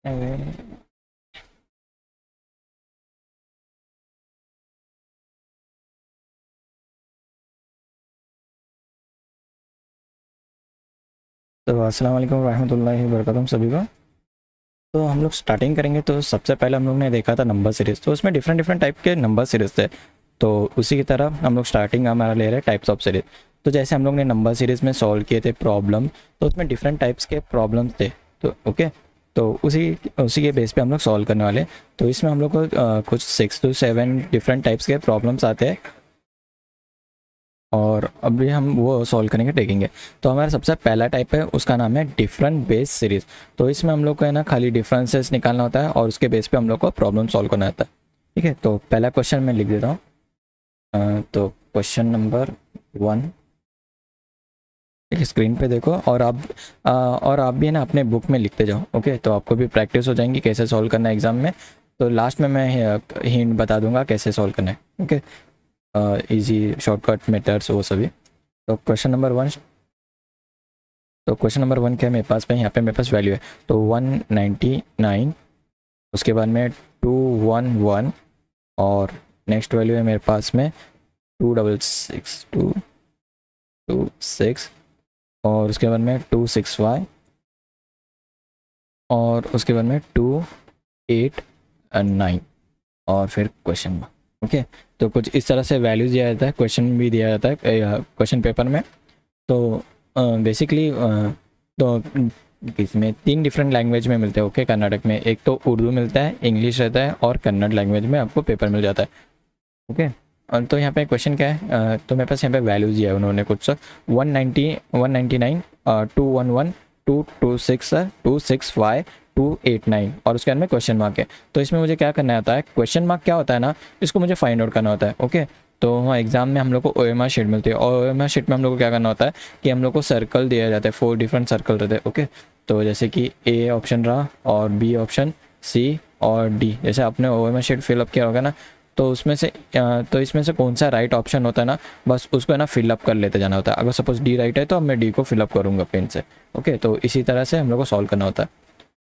अरे, तो अस्सलाम वालेकुम रहमतुल्लाहि व बरकातहू सभी को। तो हम लोग स्टार्टिंग करेंगे। तो सबसे पहले हम लोग ने देखा था नंबर सीरीज़, तो उसमें डिफरेंट डिफरेंट टाइप के नंबर सीरीज़ थे। तो उसी की तरह हम लोग स्टार्टिंग हमारा ले रहे हैं टाइप्स ऑफ सीरीज़। तो जैसे हम लोग ने नंबर सीरीज़ में सॉल्व किए थे प्रॉब्लम, तो उसमें डिफरेंट टाइप्स के प्रॉब्लम्स थे। तो ओके, तो उसी उसी के बेस पे हम लोग सॉल्व करने वाले। तो इसमें हम लोग को कुछ 6 to 7 डिफरेंट टाइप्स के प्रॉब्लम्स आते हैं, और अभी हम वो सॉल्व करेंगे, देखेंगे। तो हमारा सबसे पहला टाइप है, उसका नाम है डिफरेंट बेस सीरीज़। तो इसमें हम लोग को है ना खाली डिफरेंसेस निकालना होता है और उसके बेस पे हम लोग को प्रॉब्लम सॉल्व करना होता है। ठीक है, तो पहला क्वेश्चन मैं लिख देता हूँ। तो क्वेश्चन नंबर 1, ठीक है, स्क्रीन पे देखो। और आप भी है ना अपने बुक में लिखते जाओ। ओके, तो आपको भी प्रैक्टिस हो जाएंगी कैसे सॉल्व करना है एग्ज़ाम में। तो लास्ट में मैं हिंट बता दूंगा कैसे सॉल्व करना है। ओके, इजी शॉर्टकट मेथड्स वो सभी। तो क्वेश्चन नंबर 1 क्या है मेरे पास पे, यहाँ पे मेरे पास वैल्यू है तो 199, उसके बाद में 211, और नेक्स्ट वैल्यू है मेरे पास में 266, और उसके बाद में 265, और उसके बाद में 289, और फिर क्वेश्चन मार्क। ओके, तो कुछ इस तरह से वैल्यूज दिया जाता है, क्वेश्चन भी दिया जाता है क्वेश्चन पेपर में। तो बेसिकली तो इसमें 3 डिफरेंट लैंग्वेज में मिलते हैं। ओके, कर्नाटक में एक तो उर्दू मिलता है, इंग्लिश रहता है, और कन्नड़ लैंग्वेज में आपको पेपर मिल जाता है। ओके, और तो यहाँ पे क्वेश्चन क्या है, तो मेरे पास यहाँ पे वैल्यूज दिया है उन्होंने कुछ 199, 211, 226, 265, 289, और उसके बाद में क्वेश्चन मार्क है। तो इसमें मुझे क्या करना होता है, क्वेश्चन मार्क क्या होता है ना, इसको मुझे फाइंड आउट करना होता है। ओके, तो वहाँ एग्जाम में हम लोग को OMR शीट मिलती है, और OMR शीट में हम लोग को क्या करना होता है कि हम लोग को सर्कल दिया जाता है, 4 डिफरेंट सर्कल रहते हैं। ओके, तो जैसे कि A ऑप्शन रहा, और B ऑप्शन, C और D। जैसे आपने OMR शीट फिलअप किया होगा ना, तो उसमें से तो इसमें से कौन सा राइट ऑप्शन होता है ना, बस उसको है ना फिलअप कर लेते जाना होता है। अगर सपोज D राइट है तो अब मैं D को फिलअप करूँगा पेन से। ओके, तो इसी तरह से हम लोग को सॉल्व करना होता है।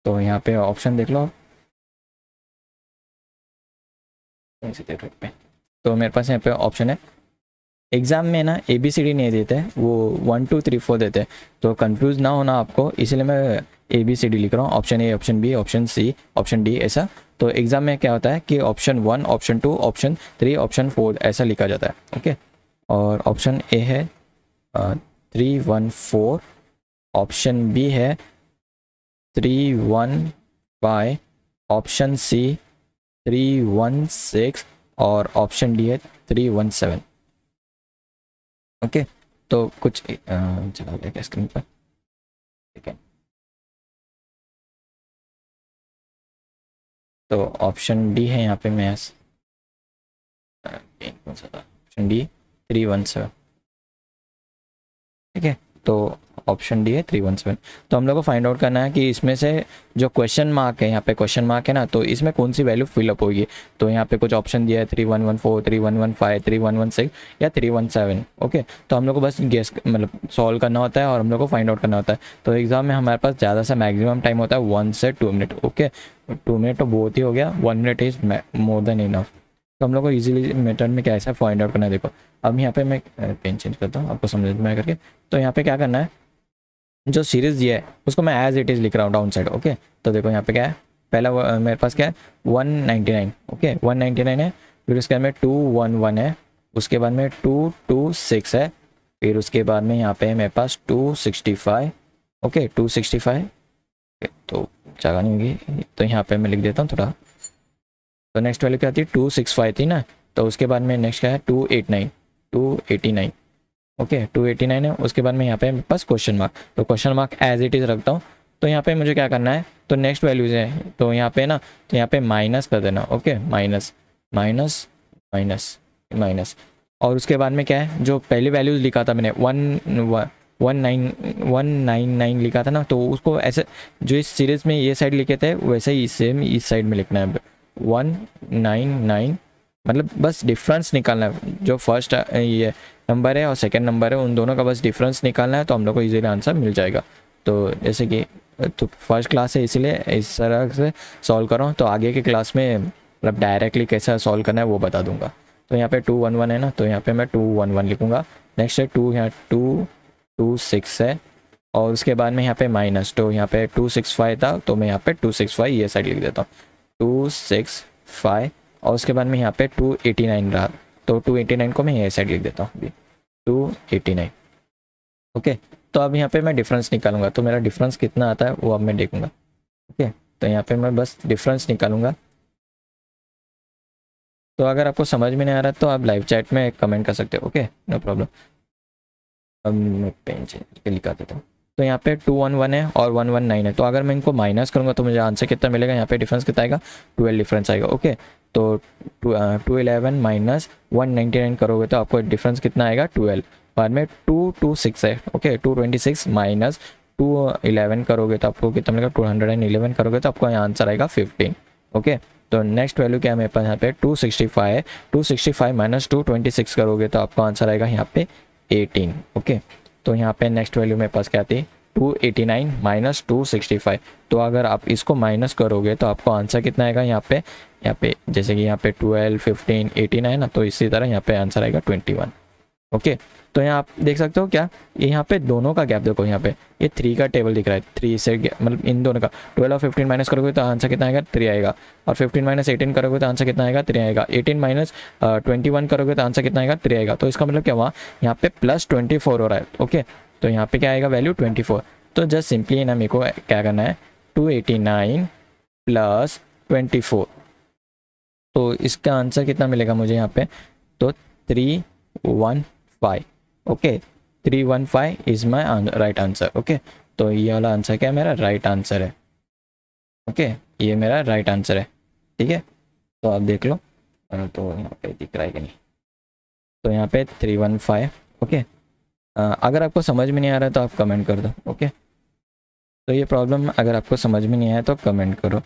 तो यहाँ पे ऑप्शन देख लो आप, ऐसे देख रहे हैं। तो मेरे पास यहाँ पे ऑप्शन है। एग्ज़ाम में ना ABCD नहीं देते हैं, वो 1 2 3 4 देते हैं। तो कंफ्यूज ना होना आपको, इसलिए मैं ABCD लिख रहा हूँ, option A, option B, option C, option D, ऐसा। तो एग्ज़ाम में क्या होता है कि ऑप्शन 1, ऑप्शन 2, ऑप्शन 3, ऑप्शन 4 ऐसा लिखा जाता है। ओके, और ऑप्शन A है 314, ऑप्शन B है 315, ऑप्शन C 316, और ऑप्शन D है 317। ओके, तो कुछ चला गया क्या स्क्रीन पर, ठीक है। तो ऑप्शन डी है यहाँ पे, मैं कौन सा था, ऑप्शन डी 317। ठीक है, तो ऑप्शन डी है 317। तो हम लोग को फाइंड आउट करना है कि इसमें से जो क्वेश्चन मार्क है, यहाँ पे क्वेश्चन मार्क है ना, तो इसमें कौन सी वैल्यू फिलअप होगी। तो यहाँ पे कुछ ऑप्शन दिया है 3114, 3115, 3116 या 317। ओके, तो हम लोग को बस गेस मतलब सॉल्व करना होता है और हम लोग को फाइंड आउट करना होता है। तो एग्जाम में हमारे पास ज़्यादा सा मैक्सिमम टाइम होता है 1 से 2 मिनट। ओके, 2 मिनट तो बहुत ही हो गया, 1 minute is more than enough. तो हम लोग को इजीली मेथड में क्या ऐसा फाइंड आउट करना है। देखो, अब यहाँ पे मैं पेन चेंज करता हूँ आपको समझ में करके। तो यहाँ पे क्या करना है, जो सीरीज़ दिया है उसको मैं एज इट इज़ लिख रहा हूँ डाउन साइड। ओके, तो देखो यहाँ पे क्या है, पहला मेरे पास क्या है 199। ओके, 199 है, फिर उसके बाद में 211 है, उसके बाद में 226 है, फिर उसके बाद में यहाँ पे मेरे पास 265। ओके, 265। तो जगह नहीं होगी, तो यहाँ पे मैं लिख देता हूँ थोड़ा। तो नेक्स्ट वैल्यू क्या थी, 265 थी ना। तो उसके बाद में नेक्स्ट क्या है 289, 289। ओके, 289 है, उसके बाद में यहाँ पे मेरे पास क्वेश्चन मार्क। तो question mark as it is रखता हूँ। तो यहाँ पे मुझे क्या करना है, तो नेक्स्ट वैल्यूज़ है, तो यहाँ पे ना, तो यहाँ पे माइनस कर देना। Okay, minus minus minus minus, और उसके बाद में क्या है, जो पहली वैल्यूज़ लिखा था मैंने 199 लिखा था ना, तो उसको ऐसे जो इस सीरीज़ में ये साइड लिखे थे वैसे ही सेम इस साइड में लिखना है 199। मतलब बस डिफरेंस निकालना है, जो फर्स्ट ये नंबर है और सेकंड नंबर है उन दोनों का बस डिफरेंस निकालना है, तो हम लोग को इजीली आंसर मिल जाएगा। तो जैसे कि तो फर्स्ट क्लास है इसीलिए इस तरह से सॉल्व कर रहा हूँ, तो आगे की क्लास में मतलब डायरेक्टली कैसा सॉल्व करना है वो बता दूंगा। तो यहाँ पे 2 1 1 है ना, तो यहाँ पे मैं 2 1 1 लिखूँगा। नेक्स्ट है 2, यहाँ 2 2 6 है, और उसके बाद में यहाँ पे माइनस, तो यहाँ पे 2 6 5 था, तो मैं यहाँ पे 2 6 5 ये साइड लिख देता हूँ, 2 6 5, और उसके बाद में यहाँ पे 289 रहा, तो 289 को मैं ये साइड लिख देता हूँ 289। ओके, तो अब यहाँ पे मैं डिफरेंस निकालूंगा, तो मेरा डिफरेंस कितना आता है वो अब मैं देखूंगा। ओके, तो यहाँ पे मैं बस डिफरेंस निकालूंगा। तो अगर आपको समझ में नहीं आ रहा तो आप लाइव चैट में कमेंट कर सकते हो। Okay, no problem. अब मैं पेन चेंज करके लिखा देता हूँ। तो यहाँ पे 2 1 1 है और 1 1 9 है, तो अगर मैं इनको माइनस करूँगा तो मुझे आंसर कितना मिलेगा, यहाँ पे डिफरेंस कितना आएगा, 12 डिफरेंस आएगा। ओके, तो 211 माइनस 199 करोगे तो आपको डिफरेंस कितना आएगा, 12। बाद में 226 है। ओके, 226 माइनस 211 करोगे तो आपको कितना मिलेगा, 211 करोगे तो आपको यहाँ आंसर आएगा 15। ओके, तो नेक्स्ट वैल्यू क्या है मेरे पास, यहाँ पे 265 है। 265 माइनस 226 करोगे तो आपको आंसर आएगा यहाँ पे 18। ओके, तो यहाँ पे नेक्स्ट वैल्यू मेरे पास क्या आती है, 289 माइनस 265। तो अगर आप इसको माइनस करोगे तो आपको आंसर कितना आएगा, यहाँ पे जैसे कि यहाँ पे 12 15 18 है ना, तो इसी तरह यहाँ पे आंसर आएगा 21। ओके, तो यहाँ आप देख सकते हो क्या, यहाँ पे दोनों का गैप देखो, यहाँ पे ये 3 का टेबल दिख रहा है, 3 से मतलब इन दोनों का 12 और 15 माइनस करोगे तो आंसर कितना आएगा, 3 आएगा। और 15 माइनस 18 करोगे तो आंसर कितना आएगा, 3 आएगा। 18 माइनस 21 करोगे तो आंसर कितना आएगा, 3 आएगा। तो इसका मतलब क्या हुआ, यहाँ पे प्लस 24 हो रहा है। ओके, तो यहाँ पे क्या आएगा वैल्यू 24। तो जस्ट सिंपली ना मेरे को क्या करना है, 289 प्लस 24, तो इसका आंसर कितना मिलेगा मुझे यहाँ पे, तो 315। Okay, 315 is my right answer. Okay, तो ये वाला आंसर क्या है, मेरा राइट आंसर है। ओके, ये मेरा राइट आंसर है। ठीक है, तो आप देख लो, तो यहाँ पे दिख रहा है कि नहीं, तो यहाँ पे 315। ओके, अगर आपको समझ में नहीं आ रहा है तो आप कमेंट कर दो। ओके, तो ये प्रॉब्लम अगर आपको समझ में नहीं आया तो कमेंट करो,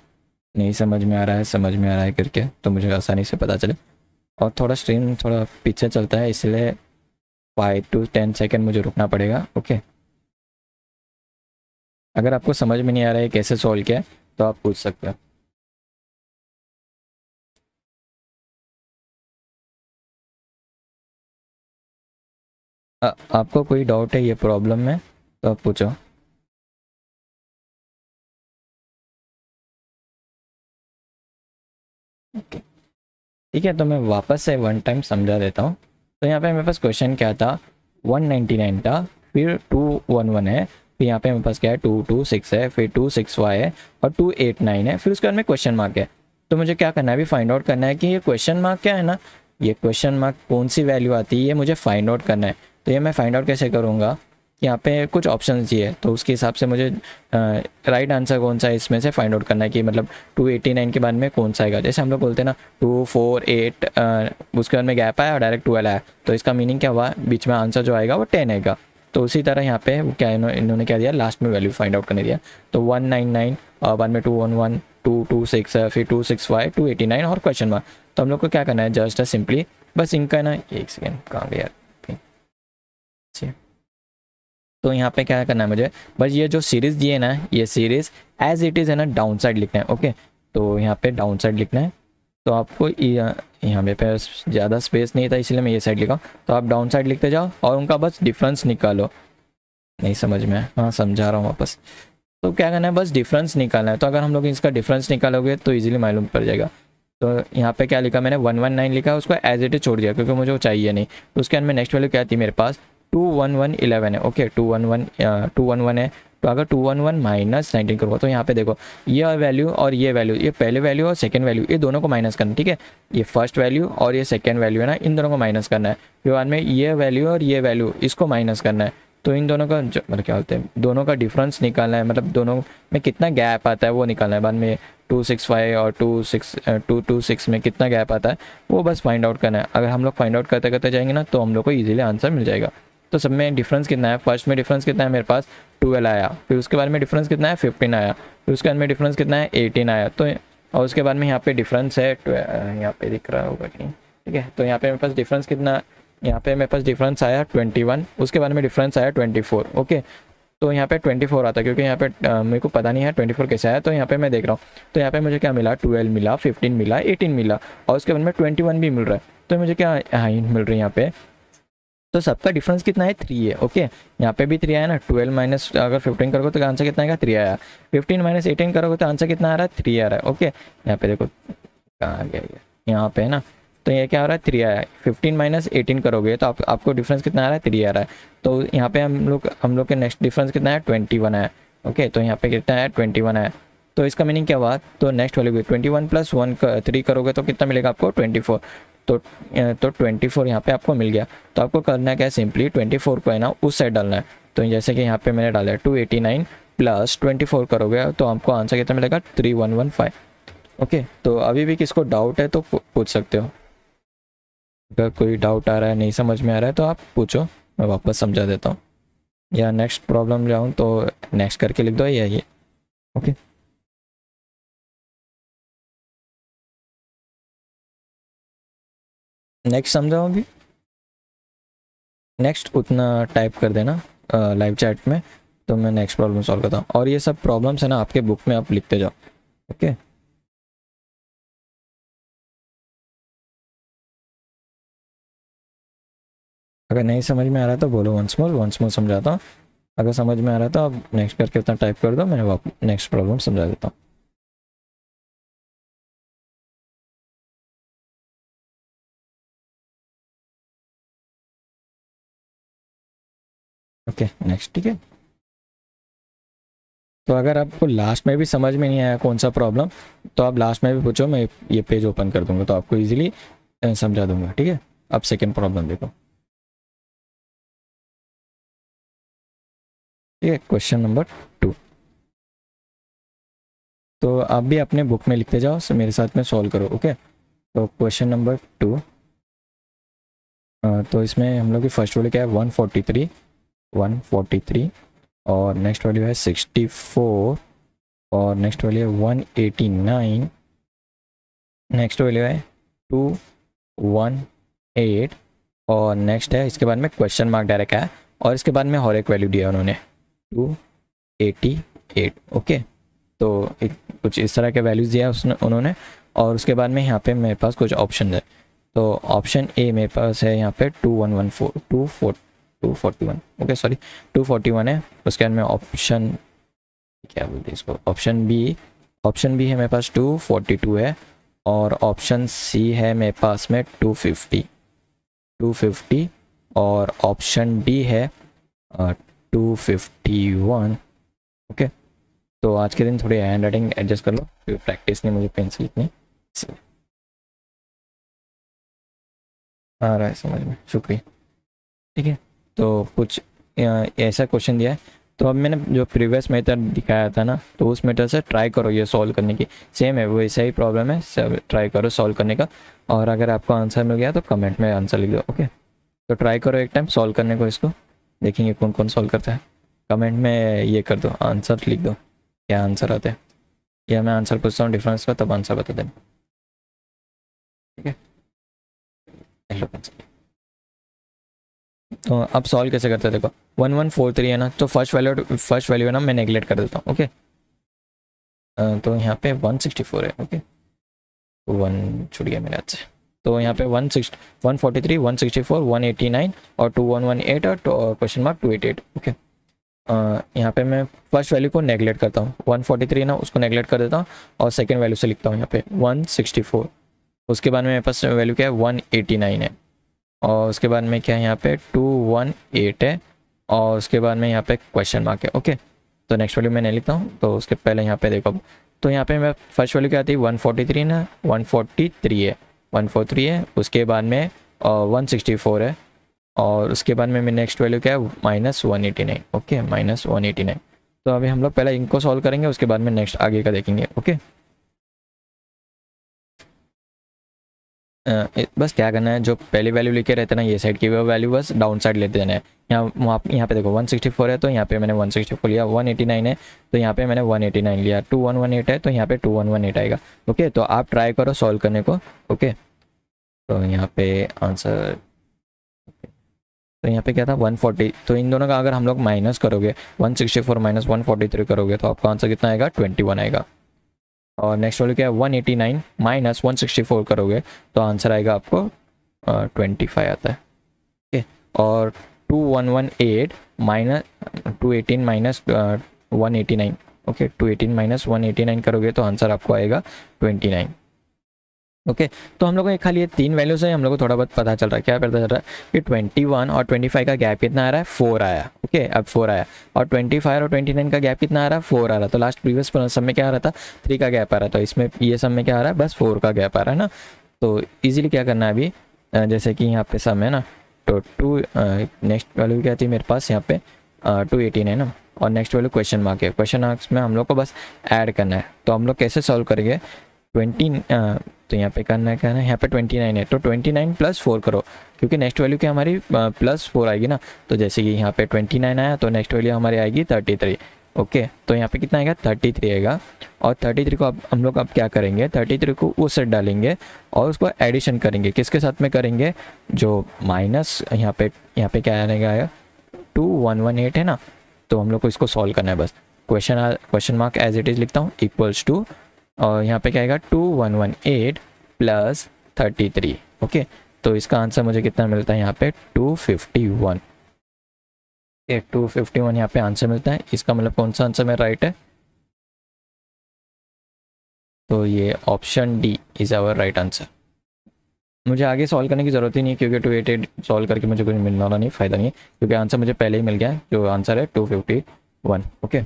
नहीं समझ में आ रहा है, समझ में आ रहा है करके, तो मुझे आसानी से पता चले। और थोड़ा स्ट्रीम थोड़ा पीछे चलता है, इसलिए 5 to 10 सेकेंड मुझे रुकना पड़ेगा। ओके, अगर आपको समझ में नहीं आ रहा है कैसे सॉल्व किया है तो आप पूछ सकते हो। आपको कोई डाउट है ये प्रॉब्लम में तो आप पूछो। ओके, ठीक है, तो मैं वापस से वन टाइम समझा देता हूँ। तो यहाँ पे मेरे पास क्वेश्चन क्या था, 199 था, फिर 211 है, फिर यहाँ पे मेरे पास क्या है 226 है, फिर 265 है और 289 है, फिर उसके बाद में क्वेश्चन मार्क है। तो मुझे क्या करना है, अभी फाइंड आउट करना है कि ये क्वेश्चन मार्क क्या है ना, ये क्वेश्चन मार्क कौन सी वैल्यू आती है ये मुझे फाइंड आउट करना है। तो ये मैं फाइंड आउट कैसे करूँगा, यहाँ पे कुछ ऑप्शन दिए, तो उसके हिसाब से मुझे राइट आंसर कौन सा है इसमें से फाइंड आउट करना है कि मतलब 289 के बाद में कौन सा आएगा। जैसे हम लोग बोलते हैं ना 2 4 8, उसके बाद में गैप आया और डायरेक्ट 12 आया, तो इसका मीनिंग क्या हुआ, बीच में आंसर जो आएगा वो 10 आएगा। तो उसी तरह यहाँ पे क्या इन्होंने क्या दिया, लास्ट में वैल्यू फाइंड आउट करने दिया। तो 199 और बाद में 211 226 है, फिर 265 289 और क्वेश्चन मार्क। तो हम लोग को क्या करना है, जस्ट सिंपली बस इनका ना, एक सेकेंड कहाँ गया यार, तो यहाँ पे क्या करना है मुझे, बस ये जो सीरीज़ दिए ना, ये सीरीज़ एज इट इज़ है ना डाउन साइड लिखना है। ओके, तो यहाँ पे डाउन साइड लिखना है, तो आपको यहाँ पे ज़्यादा स्पेस नहीं था इसलिए मैं ये साइड लिखा, तो आप डाउन साइड लिखते जाओ और उनका बस डिफरेंस निकालो। नहीं समझ में, हाँ समझा रहा हूँ वापस। तो क्या करना है, बस डिफरेंस निकालना है। तो अगर हम लोग इसका डिफरेंस निकालोगे तो ईजिली मालूम पड़ जाएगा। तो यहाँ पे क्या लिखा मैंने, 119 लिखा, उसको एज इट इज छोड़ दिया क्योंकि मुझे वो चाहिए नहीं। तो उसके अंदर में नेक्स्ट वैल्यू क्या थी मेरे पास, 211 है। ओके, 211 है, तो अगर 211 माइनस 19 करूँगा तो यहाँ पे देखो ये वैल्यू और ये वैल्यू, ये पहले वैल्यू और सेकंड वैल्यू, ये दोनों को माइनस करना। ठीक है, ये फर्स्ट वैल्यू और ये सेकंड वैल्यू है ना, इन दोनों को माइनस करना है। फिर बाद में ये वैल्यू और ये वैल्यू, इसको माइनस करना है। तो इन दोनों का मतलब क्या बोलते हैं, दोनों का डिफरेंस निकालना है, मतलब दोनों में कितना गैप आता है वो निकालना है। बाद में 265 और 226 में कितना गैप आता है वो बस फाइंड आउट करना है। अगर हम लोग फाइंड आउट करते करते जाएंगे ना तो हम लोग को ईजिली आंसर मिल जाएगा। तो सब में डिफरेंस कितना है, फर्स्ट में डिफरेंस कितना है मेरे पास 12 आया, फिर उसके बाद में डिफरेंस कितना है 15 आया, फिर उसके बाद में डिफरेंस कितना है 18 आया। तो और उसके बाद में यहाँ पे डिफरेंस है, यहाँ पे दिख रहा होगा कि नहीं, ठीक है। तो यहाँ पे मेरे पास डिफरेंस कितना, यहाँ पे मेरे पास डिफरेंस आया 21, उसके बाद में डिफरेंस आया 24। ओके, तो यहाँ पे 24 आता है, क्योंकि यहाँ पे मेरे को पता नहीं है 24 कैसे आया। तो यहाँ पे मैं देख रहा हूँ, तो यहाँ पे मुझे क्या मिला, 12 मिला, 15 मिला, 18 मिला, और उसके बाद में 21 भी मिल रहा है। तो मुझे क्या हिंट मिल रही है यहाँ पे, तो सबका डिफरेंस कितना है, 3 है। ओके, यहाँ पे भी 3 आया ना। 12 माइनस अगर 15 करोगे तो आंसर कितना आएगा, 3 आया। 15 माइनस 18 करोगे तो आंसर कितना आ रहा है, 3 आ रहा है। ओके, यहाँ पे देखो कहाँ आ गया ये, यहाँ पे है ना। तो ये क्या आ रहा है, 3 आया है। 15 माइनस 18 करोगे तो आपको डिफरेंस कितना आ रहा है, 3 आ रहा है। तो यहाँ पे हम लोग के नेक्स्ट डिफरेंस कितना है, 21 आया। ओके, तो यहाँ पे कितना है, 21 आया। तो इसका मीनिंग क्या हुआ, तो नेक्स्ट वैल्यू 21 प्लस 3 करोगे तो कितना मिलेगा आपको, 24। तो 24 यहाँ पे आपको मिल गया। तो आपको करना क्या है, सिंपली 24 को है ना उस साइड डालना है। तो जैसे कि यहाँ पे मैंने डाला है 289 प्लस 24 करोगे तो आपको आंसर कितना मिलेगा, 3115। ओके, तो अभी भी किसको डाउट है तो पूछ सकते हो। अगर कोई डाउट आ रहा है, नहीं समझ में आ रहा है तो आप पूछो, मैं वापस समझा देता हूँ। या नेक्स्ट प्रॉब्लम जाऊँ तो नेक्स्ट करके लिख दो, या ये। ओके, नेक्स्ट समझाओ अभी। नेक्स्ट उतना टाइप कर देना लाइव चैट में, तो मैं नेक्स्ट प्रॉब्लम सॉल्व करता हूँ। और ये सब प्रॉब्लम्स है ना आपके बुक में आप लिखते जाओ। ओके, अगर नहीं समझ में आ रहा है तो बोलो, वंस मोर समझाता हूँ। अगर समझ में आ रहा है तो आप नेक्स्ट करके उतना टाइप कर दो, मैं नेक्स्ट प्रॉब्लम समझा देता हूँ। ओके, नेक्स्ट, ठीक है। तो अगर आपको लास्ट में भी समझ में नहीं आया कौन सा प्रॉब्लम, तो आप लास्ट में भी पूछो, मैं ये पेज ओपन कर दूंगा तो आपको इजीली समझा दूंगा, ठीक है। अब सेकंड प्रॉब्लम देखो, ठीक है। क्वेश्चन नंबर 2, तो आप भी अपने बुक में लिखते जाओ, मेरे साथ में सॉल्व करो। ओके, तो क्वेश्चन नंबर 2, तो इसमें हम लोग की फर्स्ट वैल्यू क्या है, 143, और नेक्स्ट वैल्यू है 64, और नेक्स्ट वैल्यू है 189, नेक्स्ट वैल्यू है 218, और नेक्स्ट है इसके बाद में क्वेश्चन मार्क डायरेक्ट है, और इसके बाद में और एक वैल्यू दिया उन्होंने 288। ओके, तो कुछ इस तरह के वैल्यूज़ दिया उन्होंने, और उसके बाद में यहाँ पे मेरे पास कुछ ऑप्शन है। तो ऑप्शन ए मेरे पास है यहाँ पे 241 ओके सॉरी 241 है। उसके बाद में ऑप्शन क्या बोलते हैं इसको, ऑप्शन बी है मेरे पास 242 है, और ऑप्शन सी है मेरे पास में 250, और ऑप्शन डी है 251। ओके, तो आज के दिन थोड़ी हैंड राइटिंग एडजस्ट कर लो, क्योंकि प्रैक्टिस नहीं मुझे पेंसिल इतनी आ रहा है समझ में, शुक्रिया। ठीक है, तो कुछ ऐसा क्वेश्चन दिया है, तो अब मैंने जो प्रीवियस मेथड दिखाया था ना, तो उस मेथड से ट्राई करो ये सॉल्व करने की। सेम है, वैसा ही प्रॉब्लम है, सब ट्राई करो सॉल्व करने का। और अगर आपको आंसर मिल गया तो कमेंट में आंसर लिख दो। ओके, तो ट्राई करो एक टाइम सॉल्व करने को, इसको देखेंगे कौन कौन सॉल्व करता है। कमेंट में ये कर दो, आंसर लिख दो, क्या आंसर आता है, या मैं आंसर पूछता हूँ डिफरेंस का, तब आंसर बता देना। ठीक है, हेलो। तो अब सॉल्व कैसे करते हैं देखो, 1143 है ना, तो फर्स्ट वैल्यू है ना मैं नेगलेक्ट कर देता हूँ। ओके, तो यहाँ पे 164 है। ओके, तो 1 छूट गया मेरे हाथ से। तो यहाँ पे 143, 164, 189 और 2118 और क्वेश्चन मार्क 288। ओके, यहाँ पे मैं फर्स्ट वैल्यू को नेगलेक्ट करता हूँ, 143 ना उसको नेगलेक्ट कर देता हूँ, और सेकंड वैल्यू से लिखता हूँ यहाँ पे 164। उसके बाद में मेरे पास वैल्यू क्या है, 189 है, और उसके बाद में क्या है यहाँ पे 218 है, और उसके बाद में यहाँ पे क्वेश्चन मार्क है। ओके, तो नेक्स्ट वैल्यू मैं नहीं लिखता हूँ, तो उसके पहले यहाँ पे देखो, तो यहाँ पे मैं फर्स्ट वैल्यू क्या आती है, 143 ना, 143 है, उसके बाद में 164 है, और उसके बाद में नेक्स्ट वैल्यू क्या है, -189। ओके, -189। तो अभी हम लोग पहले इनको सॉल्व करेंगे, उसके बाद में नेक्स्ट आगे का देखेंगे। ओके, बस क्या करना है, जो पहली वैल्यू लिखे रहते हैं ना ये साइड की, वो वैल्यू बस डाउन साइड लेते देना है। यहाँ पे देखो 164 है, तो यहाँ पे मैंने 164 लिया, 189 है तो यहाँ पे मैंने 189 लिया, 2118 है तो यहाँ पे 2118 आएगा। ओके, तो आप ट्राई करो सॉल्व करने को। ओके, तो यहाँ पे आंसर तो यहाँ पे क्या था 140, तो इन दोनों का अगर हम लोग माइनस करोगे 164 माइनस 143 करोगे तो आपका आंसर कितना आएगा 21 आएगा। और नेक्स्ट वैल्यू क्या है 189 माइनस 164 करोगे तो आंसर आएगा आपको 25 आता है। ठीक है, और 2118 माइनस 218 माइनस 189, ओके 218 माइनस 189 करोगे तो आंसर आपको आएगा 29। ओके तो हम लोग को खाली ये 3 वैल्यूज है, हम लोग को थोड़ा बहुत पता चल रहा है, क्या पता चल रहा है कि 21 और 25 का गैप कितना आ रहा है 4 आया। ओके अब 4 आया, और 25 और 29 का गैप कितना आ रहा है 4 आ रहा है। तो लास्ट प्रीवियस सब में क्या आ रहा था 3 का गैप आ रहा था, तो इसमें ये सब में क्या आ रहा है बस 4 का गैप आ रहा है ना। तो ईजिली क्या करना है अभी, जैसे कि यहाँ पे सम है ना, तो 2 नेक्स्ट वैल्यू क्या थी मेरे पास यहाँ पे 218 है ना, और नेक्स्ट वैल्यू क्वेश्चन मार्क है। क्वेश्चन मार्क्स में हम लोग को बस ऐड करना है। तो हम लोग कैसे सॉल्व करेंगे 20 तो यहाँ पे करना है यहाँ पे 29 है तो 29 प्लस 4 करो, क्योंकि नेक्स्ट वैल्यू क्या हमारी प्लस 4 आएगी ना। तो जैसे कि यहाँ पे 29 आया तो नेक्स्ट वैल्यू हमारी आएगी 33। ओके तो यहाँ पे कितना आएगा 33 आएगा, और 33 को अब हम लोग अब क्या करेंगे 33 को उस साइड डालेंगे और उसको एडिशन करेंगे। किसके साथ में करेंगे, जो माइनस यहाँ पे क्या आएगा 2118 है ना, तो हम लोग को इसको सॉल्व करना है बस। Question mark as it is लिखता हूँ इक्वल्स टू, और यहाँ पे क्या आएगा 2118 प्लस 33। ओके तो इसका आंसर मुझे कितना मिलता है यहाँ पे 251। 251 यहाँ पे आंसर मिलता है। इसका मतलब कौन सा आंसर मेरा राइट है, तो ये option D is our right answer. मुझे आगे सॉल्व करने की ज़रूरत ही नहीं है, क्योंकि 288 सॉल्व करके मुझे कुछ मिलने वाला नहीं, फ़ायदा नहीं है, क्योंकि आंसर मुझे पहले ही मिल गया है, जो आंसर है 251। ओके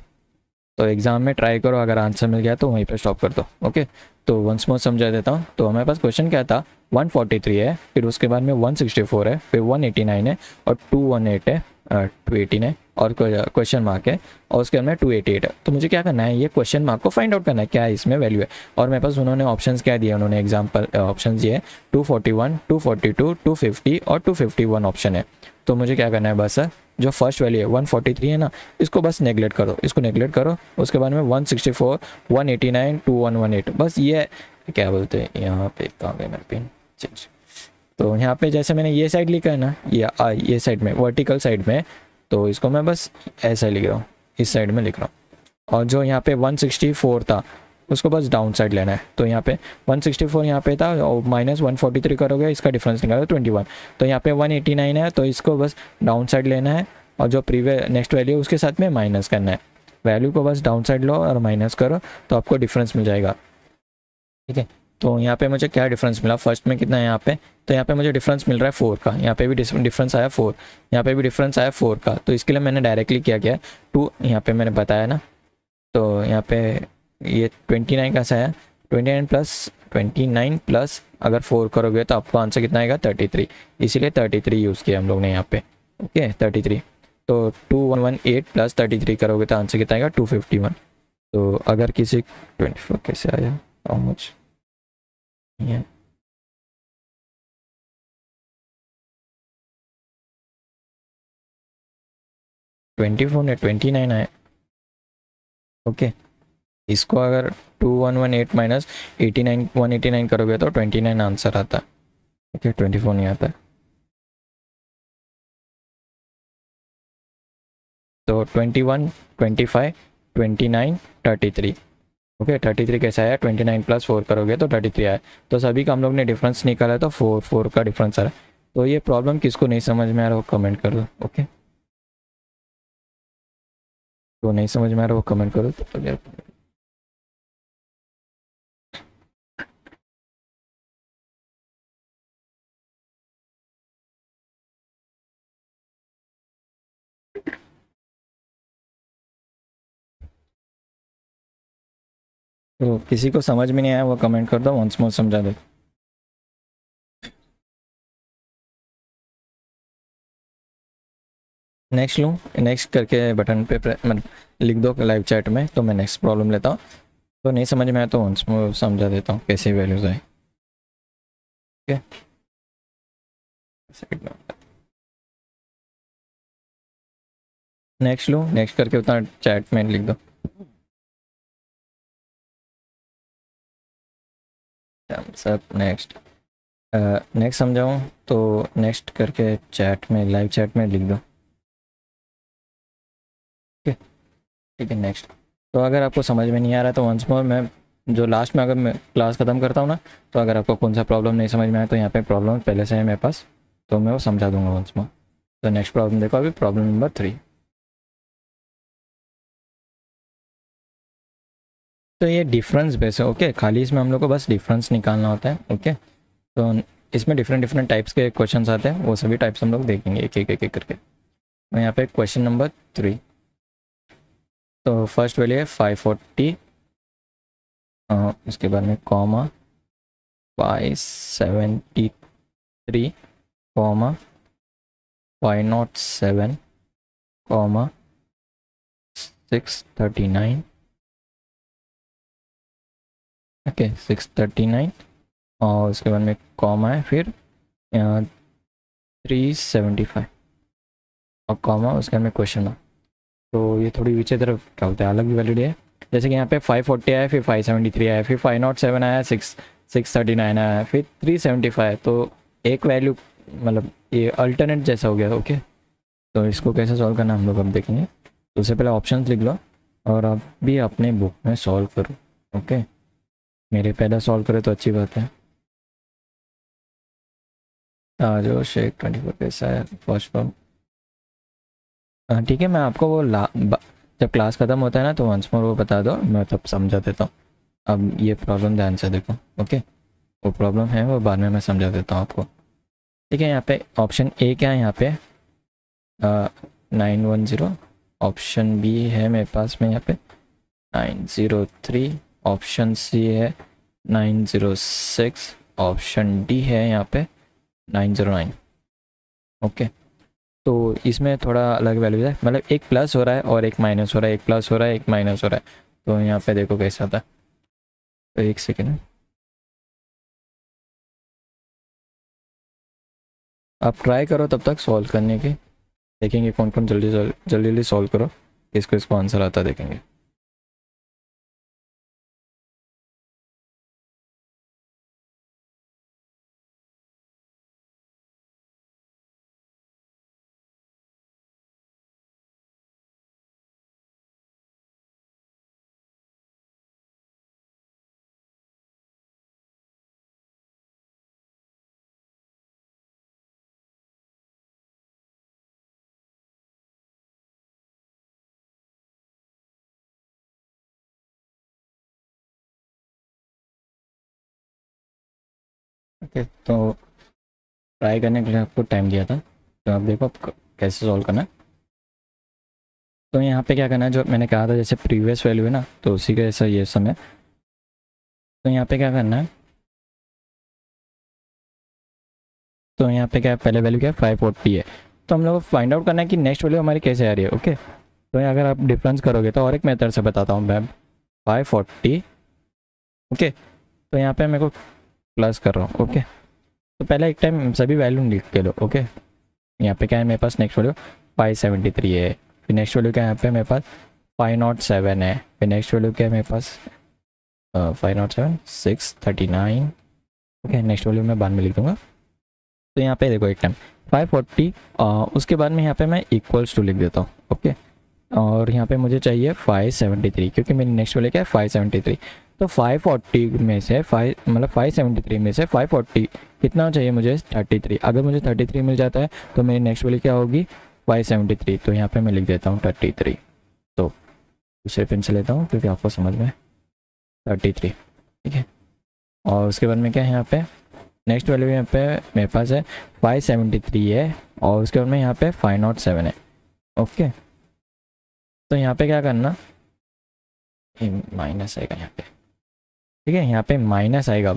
तो एग्ज़ाम में ट्राई करो, अगर आंसर मिल गया तो वहीं पे स्टॉप कर दो। ओके तो वंस मोर समझा देता हूँ। तो हमारे पास क्वेश्चन क्या था 143 है, फिर उसके बाद में 164 है, फिर 189 है, और 218 है, 218 है, और क्वेश्चन मार्क है, और उसके बाद में 288 है। तो मुझे क्या करना है, ये क्वेश्चन मार्क को फाइंड आउट करना है क्या है इसमें वैल्यू है। और मेरे पास उन्होंने ऑप्शंस क्या दिए, उन्होंने एग्जाम्पल ऑप्शन दिए है 241, 242, 250 और 251 ऑप्शन है। तो मुझे क्या करना है बस जो फर्स्ट वैल्यू है 143 है ना, इसको बस नेगलेक्ट करो, इसको नेगलेक्ट करो। उसके बाद में 164, 189, 2118, बस ये क्या बोलते हैं यहाँ पे कहाँ गए मेरे पेन चेंज। तो यहाँ पे जैसे मैंने ये साइड लिखा है ना, ये साइड में वर्टिकल साइड में, तो इसको मैं बस ऐसा लिख रहा हूँ, इस साइड में लिख रहा हूँ। और जो यहाँ पे 164 था उसको बस डाउन साइड लेना है। तो यहाँ पे 164 यहाँ पे था, और माइनस 143 करोगे, इसका डिफरेंस निकालो 21। तो यहाँ पे 189 है, तो इसको बस डाउन साइड लेना है, और जो प्रीवियस नेक्स्ट वैल्यू उसके साथ में माइनस करना है। वैल्यू को बस डाउन साइड लो और माइनस करो तो आपको डिफरेंस मिल जाएगा। ठीक है तो यहाँ पे मुझे क्या डिफरेंस मिला, फर्स्ट में कितना है यहाँ पे, तो यहाँ पे मुझे डिफरेंस मिल रहा है 4 का, यहाँ पे भी डिफरेंस आया 4, यहाँ पे भी डिफरेंस आया 4 का। तो इसके लिए मैंने डायरेक्टली क्या किया 2, यहाँ पे मैंने बताया ना, तो यहाँ पे ये 29 कैसा है 29 प्लस अगर 4 करोगे तो आपको आंसर कितना आएगा 33, इसीलिए 33 यूज़ किया हम लोग ने यहाँ पे। ओके 33, तो 2118 प्लस 33 करोगे तो आंसर कितना आएगा 251। तो अगर किसी 24 कैसे आया हाउ मच Yeah. 24 ने 29 आए। ओके इसको अगर 2118 माइनस 89 189 करोगे तो 29 आंसर आता है। ओके 24 नहीं आता है। तो 21, 25, 29, 33। ओके 33 कैसा आया 29 प्लस 4 करोगे तो 33 आया। तो सभी का हम लोग ने डिफरेंस निकाला है, तो 4 का डिफरेंस आ रहा है। तो ये प्रॉब्लम किसको नहीं समझ में आ रहा वो कमेंट कर दो। ओके तो नहीं समझ में आ रहा वो कमेंट करो। तो यार तो किसी को समझ में नहीं आया वो कमेंट कर दो, वंस मोर समझा दो। नेक्स्ट लूँ, नेक्स्ट करके बटन पे मतलब लिख दो लाइव चैट में, तो मैं नेक्स्ट प्रॉब्लम लेता हूँ। तो नहीं समझ में आया तो वंस मोर समझा देता हूँ कैसे वैल्यूज आए। ठीक है नेक्स्ट लूँ, नेक्स्ट करके उतना चैट में लिख दो। सब नेक्स्ट नेक्स्ट समझाऊँ तो नेक्स्ट करके चैट में, लाइव चैट में लिख दो। ठीक है, ठीक है नेक्स्ट। तो अगर आपको समझ में नहीं आ रहा तो वंस मोर मैं जो लास्ट में अगर मैं क्लास ख़त्म करता हूँ ना, तो अगर आपको कौन सा प्रॉब्लम नहीं समझ में आया तो यहाँ पे प्रॉब्लम पहले से है मेरे पास, तो मैं वो समझा दूंगा वंस मोर। तो नेक्स्ट प्रॉब्लम देखो, अभी प्रॉब्लम नंबर 3। तो ये डिफरेंस बेस है। ओके, खाली इसमें हम लोग को बस डिफरेंस निकालना होता है। ओके, तो इसमें डिफरेंट डिफरेंट टाइप्स के क्वेश्चंस आते हैं, वो सभी टाइप्स हम लोग देखेंगे एक एक एक एक करके। तो यहाँ पे क्वेश्चन नंबर 3। तो फर्स्ट वैल्यू है 540, उसके बाद में कॉमा 573, कॉमा 507, कॉमा 639। ओके 639, और उसके बाद में कॉमा है फिर 375 और कॉमा उसके बाद में क्वेश्चन मार्क। तो ये थोड़ी पीछे तरफ क्या होता है, अलग भी वैलिड है। जैसे कि यहाँ पे 540 आया, फिर 573 आया, फिर 507 आया, 639 आया, फिर 375। तो एक वैल्यू मतलब ये अल्टरनेट जैसा हो गया। ओके, तो इसको कैसे सॉल्व करना हम लोग अब देखेंगे। तो उससे पहले ऑप्शंस लिख लो और अब भी अपने बुक में सॉल्व करो। ओके, मेरे पहले सॉल्व करे तो अच्छी बात है। जो शेख 24 कैसा है फर्स्ट फॉर्म। ठीक है, मैं आपको वो जब क्लास ख़त्म होता है ना तो वंस मोर वो बता दो, मैं तब समझा देता हूँ। अब ये प्रॉब्लम ध्यान से देखो। ओके, वो प्रॉब्लम है वो बाद में मैं समझा देता हूँ आपको। ठीक है, यहाँ पे ऑप्शन ए क्या है, यहाँ पे 910। ऑप्शन बी है मेरे पास में यहाँ पे 903। ऑप्शन सी है 906। ऑप्शन डी है यहाँ पे 909। ओके, तो इसमें थोड़ा अलग वैल्यू है, मतलब एक प्लस हो रहा है और एक माइनस हो रहा है, एक प्लस हो रहा है एक माइनस हो रहा है। तो यहाँ पे देखो कैसा था। तो एक सेकेंड, आप ट्राई करो तब तक सॉल्व करने की, देखेंगे कौन कौन जल्दी जल्दी जल्दी सॉल्व करो, इसको इसको आंसर आता देखेंगे। ओके, तो ट्राई करने के लिए आपको टाइम दिया था, तो आप देखो आप कैसे सॉल्व करना है। तो यहाँ पे क्या करना है, जो मैंने कहा था जैसे प्रीवियस वैल्यू है ना, तो उसी का ऐसा ये समय। तो यहाँ पे क्या करना है, तो यहाँ पे क्या है, पहले वैल्यू क्या है 540 है। तो हम लोग को फाइंड आउट करना है कि नेक्स्ट वैल्यू हमारी कैसे आ रही है। ओके, तो अगर आप डिफरेंस करोगे तो और एक मेथड से बताता हूँ मैं 540। ओके, तो यहाँ पे मेरे को प्लस कर रहा हूँ। ओके, तो पहले एक टाइम सभी वैल्यू लिख के लो। ओके, यहाँ पे क्या है मेरे पास नेक्स्ट वैल्यू 573 है, फिर नेक्स्ट वैल्यू क्या है यहाँ पे मेरे पास 507 है, फिर नेक्स्ट वैल्यू क्या है मेरे पास 507 639। ओके, नेक्स्ट वैल्यू मैं बाद में लिख दूँगा। तो यहाँ पे देखो एक टाइम 540, उसके बाद में यहाँ पे मैं इक्वल्स टू लिख देता हूँ। ओके, और यहाँ पे मुझे चाहिए 573, क्योंकि मेरी नेक्स्ट वैल्यू क्या है 573। तो 540 में से 573 में से 540 कितना चाहिए मुझे 33। अगर मुझे 33 मिल जाता है तो मेरी नेक्स्ट वैल्यू क्या होगी 573। तो यहाँ पे मैं लिख देता हूँ 33। तो दूसरे पेन से लेता हूँ क्योंकि आपको समझ में 33। ठीक है, और उसके बाद में क्या है यहाँ पे नेक्स्ट वैल्यू यहाँ पे मेरे पास है 573 है, और उसके बाद में यहाँ पे 507 है। ओके, तो यहाँ पे क्या करना, माइनस आएगा यहाँ पे। ठीक है, यहाँ पे माइनस आएगा,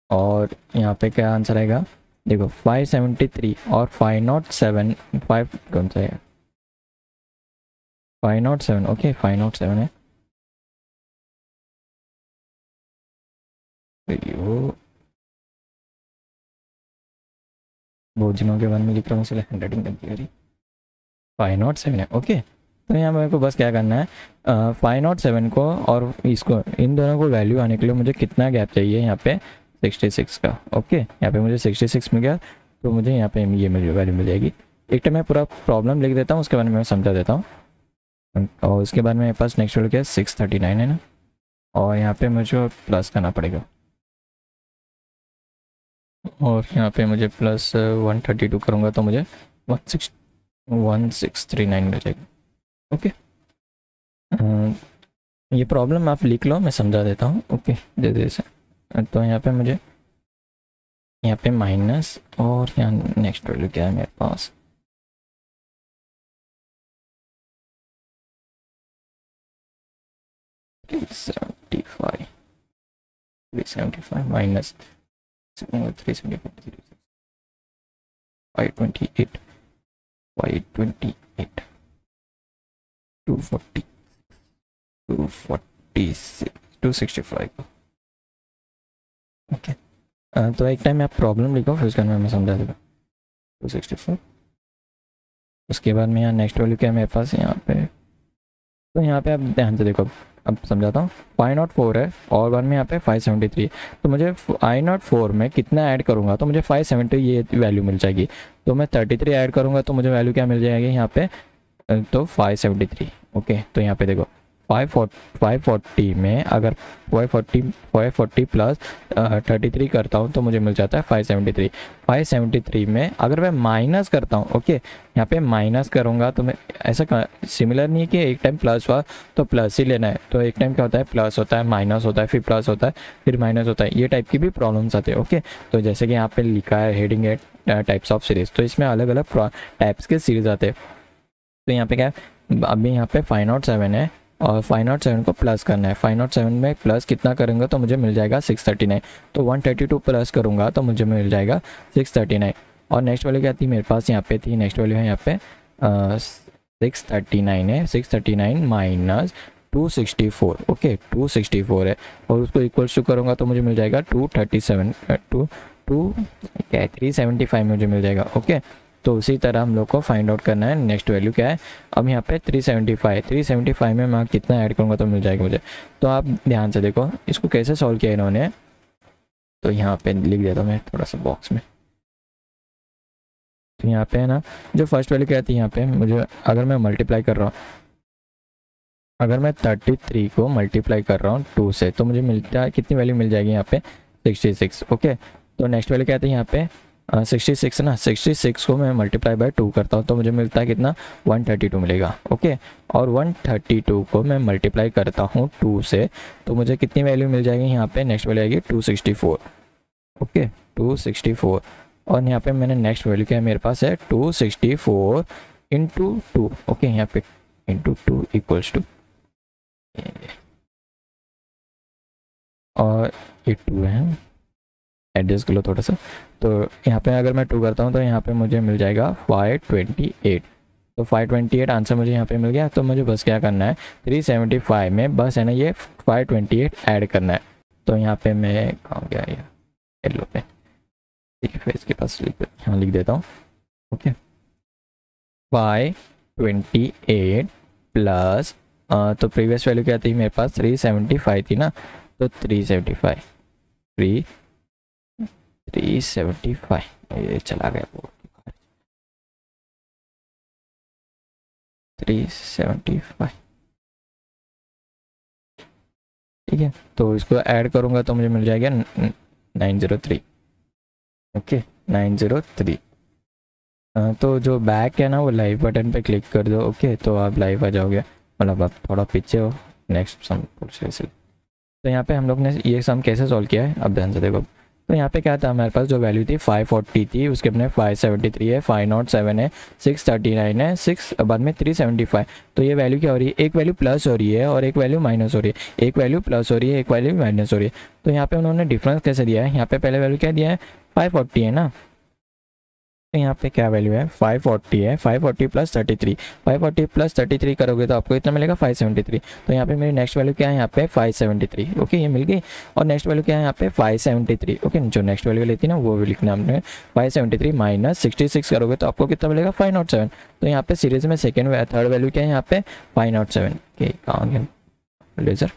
और यहाँ पे क्या आंसर आएगा देखो 573 और 507, 5 कौन सा है 507। ओके 507 है। वो बहुत दिनों के बाद में लिख रहा हूँ इसलिए हैंडराइटिंग गलती करी। 507 है। ओके, तो यहाँ मेरे को बस क्या करना है 507 को और इसको इन दोनों को वैल्यू आने के लिए मुझे कितना गैप चाहिए यहाँ पे 66 का। ओके, यहाँ पे मुझे 66 मिल गया, तो मुझे यहाँ पे ये वैल्यू मिल जाएगी। एक टाइम मैं पूरा प्रॉब्लम लिख देता हूँ, उसके बाद में मैं समझा देता हूँ। और उसके बाद मेरे पास नेक्स्ट वैल्यू क्या है, 639 है ना, और यहाँ पे मुझे प्लस करना पड़ेगा, और यहाँ पे मुझे प्लस 132 करूँगा तो मुझे 1639 मिल जाएगा। ओके, ये प्रॉब्लम आप लिख लो, मैं समझा देता हूँ। ओके, जैसे से तो यहाँ पे मुझे यहाँ पे माइनस, और यहाँ नेक्स्ट वैल्यू क्या है मेरे पास, three seventy five minus 375, 528, 528, 240, 246, 265। Okay, तो एक टाइम आप प्रॉब्लम लिखो, फिर उसके बाद मैं समझा दूँगा। 264, उसके बाद में यहाँ नेक्स्ट वैल्यू क्या है मेरे पास यहाँ पे, तो यहाँ पे आप ध्यान से देखो, अब समझाता हूँ। I04 है और वन में यहाँ पे 573 है, तो मुझे I04 में कितना ऐड करूँगा तो मुझे 570 ये वैल्यू मिल जाएगी। तो मैं 33 ऐड करूँगा तो मुझे वैल्यू क्या मिल जाएगी यहाँ पे, तो 573। ओके, तो यहाँ पे देखो 540 में अगर 540 प्लस 33 करता हूँ तो मुझे मिल जाता है 573। 573 में अगर मैं माइनस करता हूँ, ओके, यहाँ पे माइनस करूँगा तो मैं ऐसा सिमिलर नहीं है कि एक टाइम प्लस हुआ तो प्लस ही लेना है, तो एक टाइम क्या होता है, प्लस होता है, माइनस होता है, फिर प्लस होता है, फिर माइनस होता है, ये टाइप की भी प्रॉब्लम्स आते हैं। ओके, तो जैसे कि यहाँ पे लिखा है हेडिंग है टाइप्स ऑफ सीरीज, तो इसमें अलग अलग टाइप्स के सीरीज आते हैं। तो यहाँ पे क्या है, अभी यहाँ पे 507 है और 507 को प्लस करना है। 507 में प्लस कितना करूँगा तो मुझे मिल जाएगा 639, तो 132 प्लस करूँगा तो मुझे मिल जाएगा 639। और नेक्स्ट वैल्यू क्या थी मेरे पास, यहाँ पे थी नेक्स्ट वैल्यू है यहाँ पे 639 है, 639 माइनस 264। ओके, 264 है और उसको इक्वल्स टू करूँगा तो मुझे मिल जाएगा 237, 375 मुझे मिल जाएगा। ओके, तो उसी तरह हम लोग को फाइंड आउट करना है नेक्स्ट वैल्यू क्या है। अब यहाँ पे 375 में मैं कितना ऐड करूँगा तो मिल जाएगा मुझे। तो आप ध्यान से देखो इसको कैसे सॉल्व किया इन्होंने, तो यहाँ पे लिख देता हूँ मैं थोड़ा सा बॉक्स में। तो यहाँ पे है ना, जो फर्स्ट वैल्यू क्या थी यहाँ पे, मुझे अगर मैं मल्टीप्लाई कर रहा हूँ, अगर मैं 33 को मल्टीप्लाई कर रहा हूँ 2 से तो मुझे मिलता है कितनी वैल्यू मिल जाएगी यहाँ पे 66। ओके, तो नेक्स्ट वैल्यू क्या थी यहाँ पे 66 ना, 66 को मैं मल्टीप्लाई बाय 2 करता हूँ तो मुझे मिलता है कितना 132 मिलेगा। ओके, और 132 को मैं मल्टीप्लाई करता हूँ 2 से तो मुझे कितनी वैल्यू मिल जाएगी यहाँ पे, नेक्स्ट वैल्यू आएगी 264। ओके, 264, और यहाँ पे मैंने नेक्स्ट वैल्यू क्या है मेरे पास है 264 इंटू 2। ओके, यहाँ पे इंटू 2 इक्वल्स टू, और ये 2 है, एडजस्ट कर लो थोड़ा सा। तो यहाँ पे अगर मैं 2 करता हूँ तो यहाँ पे मुझे मिल जाएगा 528। तो 528 आंसर मुझे यहाँ पे मिल गया। तो मुझे बस क्या करना है 375 में बस है ना ये 528 ऐड करना है। तो यहाँ पे मैं कहाँ गया ये येलो पे, ठीक है, फिर इसके पास यहाँ लिख देता हूँ। ओके, 528 प्लस तो प्रीवियस वैल्यू क्या थी मेरे पास 375 थी ना, तो 375 ये चला गया 375, ठीक है। तो इसको ऐड करूँगा तो मुझे मिल जाएगा 903। ओके, 903। तो जो बैक है ना वो लाइव बटन पे क्लिक कर दो। ओके, तो आप लाइव आ जाओगे, मतलब आप थोड़ा पीछे हो नेक्स्ट सम से। तो यहाँ पे हम लोग ने ये सम कैसे सॉल्व किया है अब ध्यान से देखो। तो यहाँ पे क्या था हमारे पास, जो वैल्यू थी 540 थी, उसके अपने 573 है, 507 है, 639 है, 6 बाद में 375। तो ये वैल्यू क्या हो रही है, एक वैल्यू प्लस हो रही है और एक वैल्यू माइनस हो रही है, एक वैल्यू प्लस हो रही है, एक वैल्यू माइनस हो रही है। तो यहाँ पे उन्होंने डिफरेंस कैसे दिया है, यहाँ पे पहले वैल्यू क्या दिया है 540 है ना, तो यहाँ पे क्या वैल्यू है 540 है, 540 प्लस 33, 540 प्लस 33 करोगे तो आपको इतना मिलेगा 573। तो यहाँ पे मेरी नेक्स्ट वैल्यू क्या है यहाँ पे 573। ओके, ये मिल गई। और नेक्स्ट वैल्यू क्या है यहाँ पे 573। ओके, जो नेक्स्ट वैल्यू लेती है ना वो लिखना हमने 573 माइनस 66 करोगे तो आपको कितना मिलेगा 507। तो यहाँ पे सीरीज में थर्ड वैल्यू क्या है यहाँ पे 507। ओके, कहाँ गया लेजर,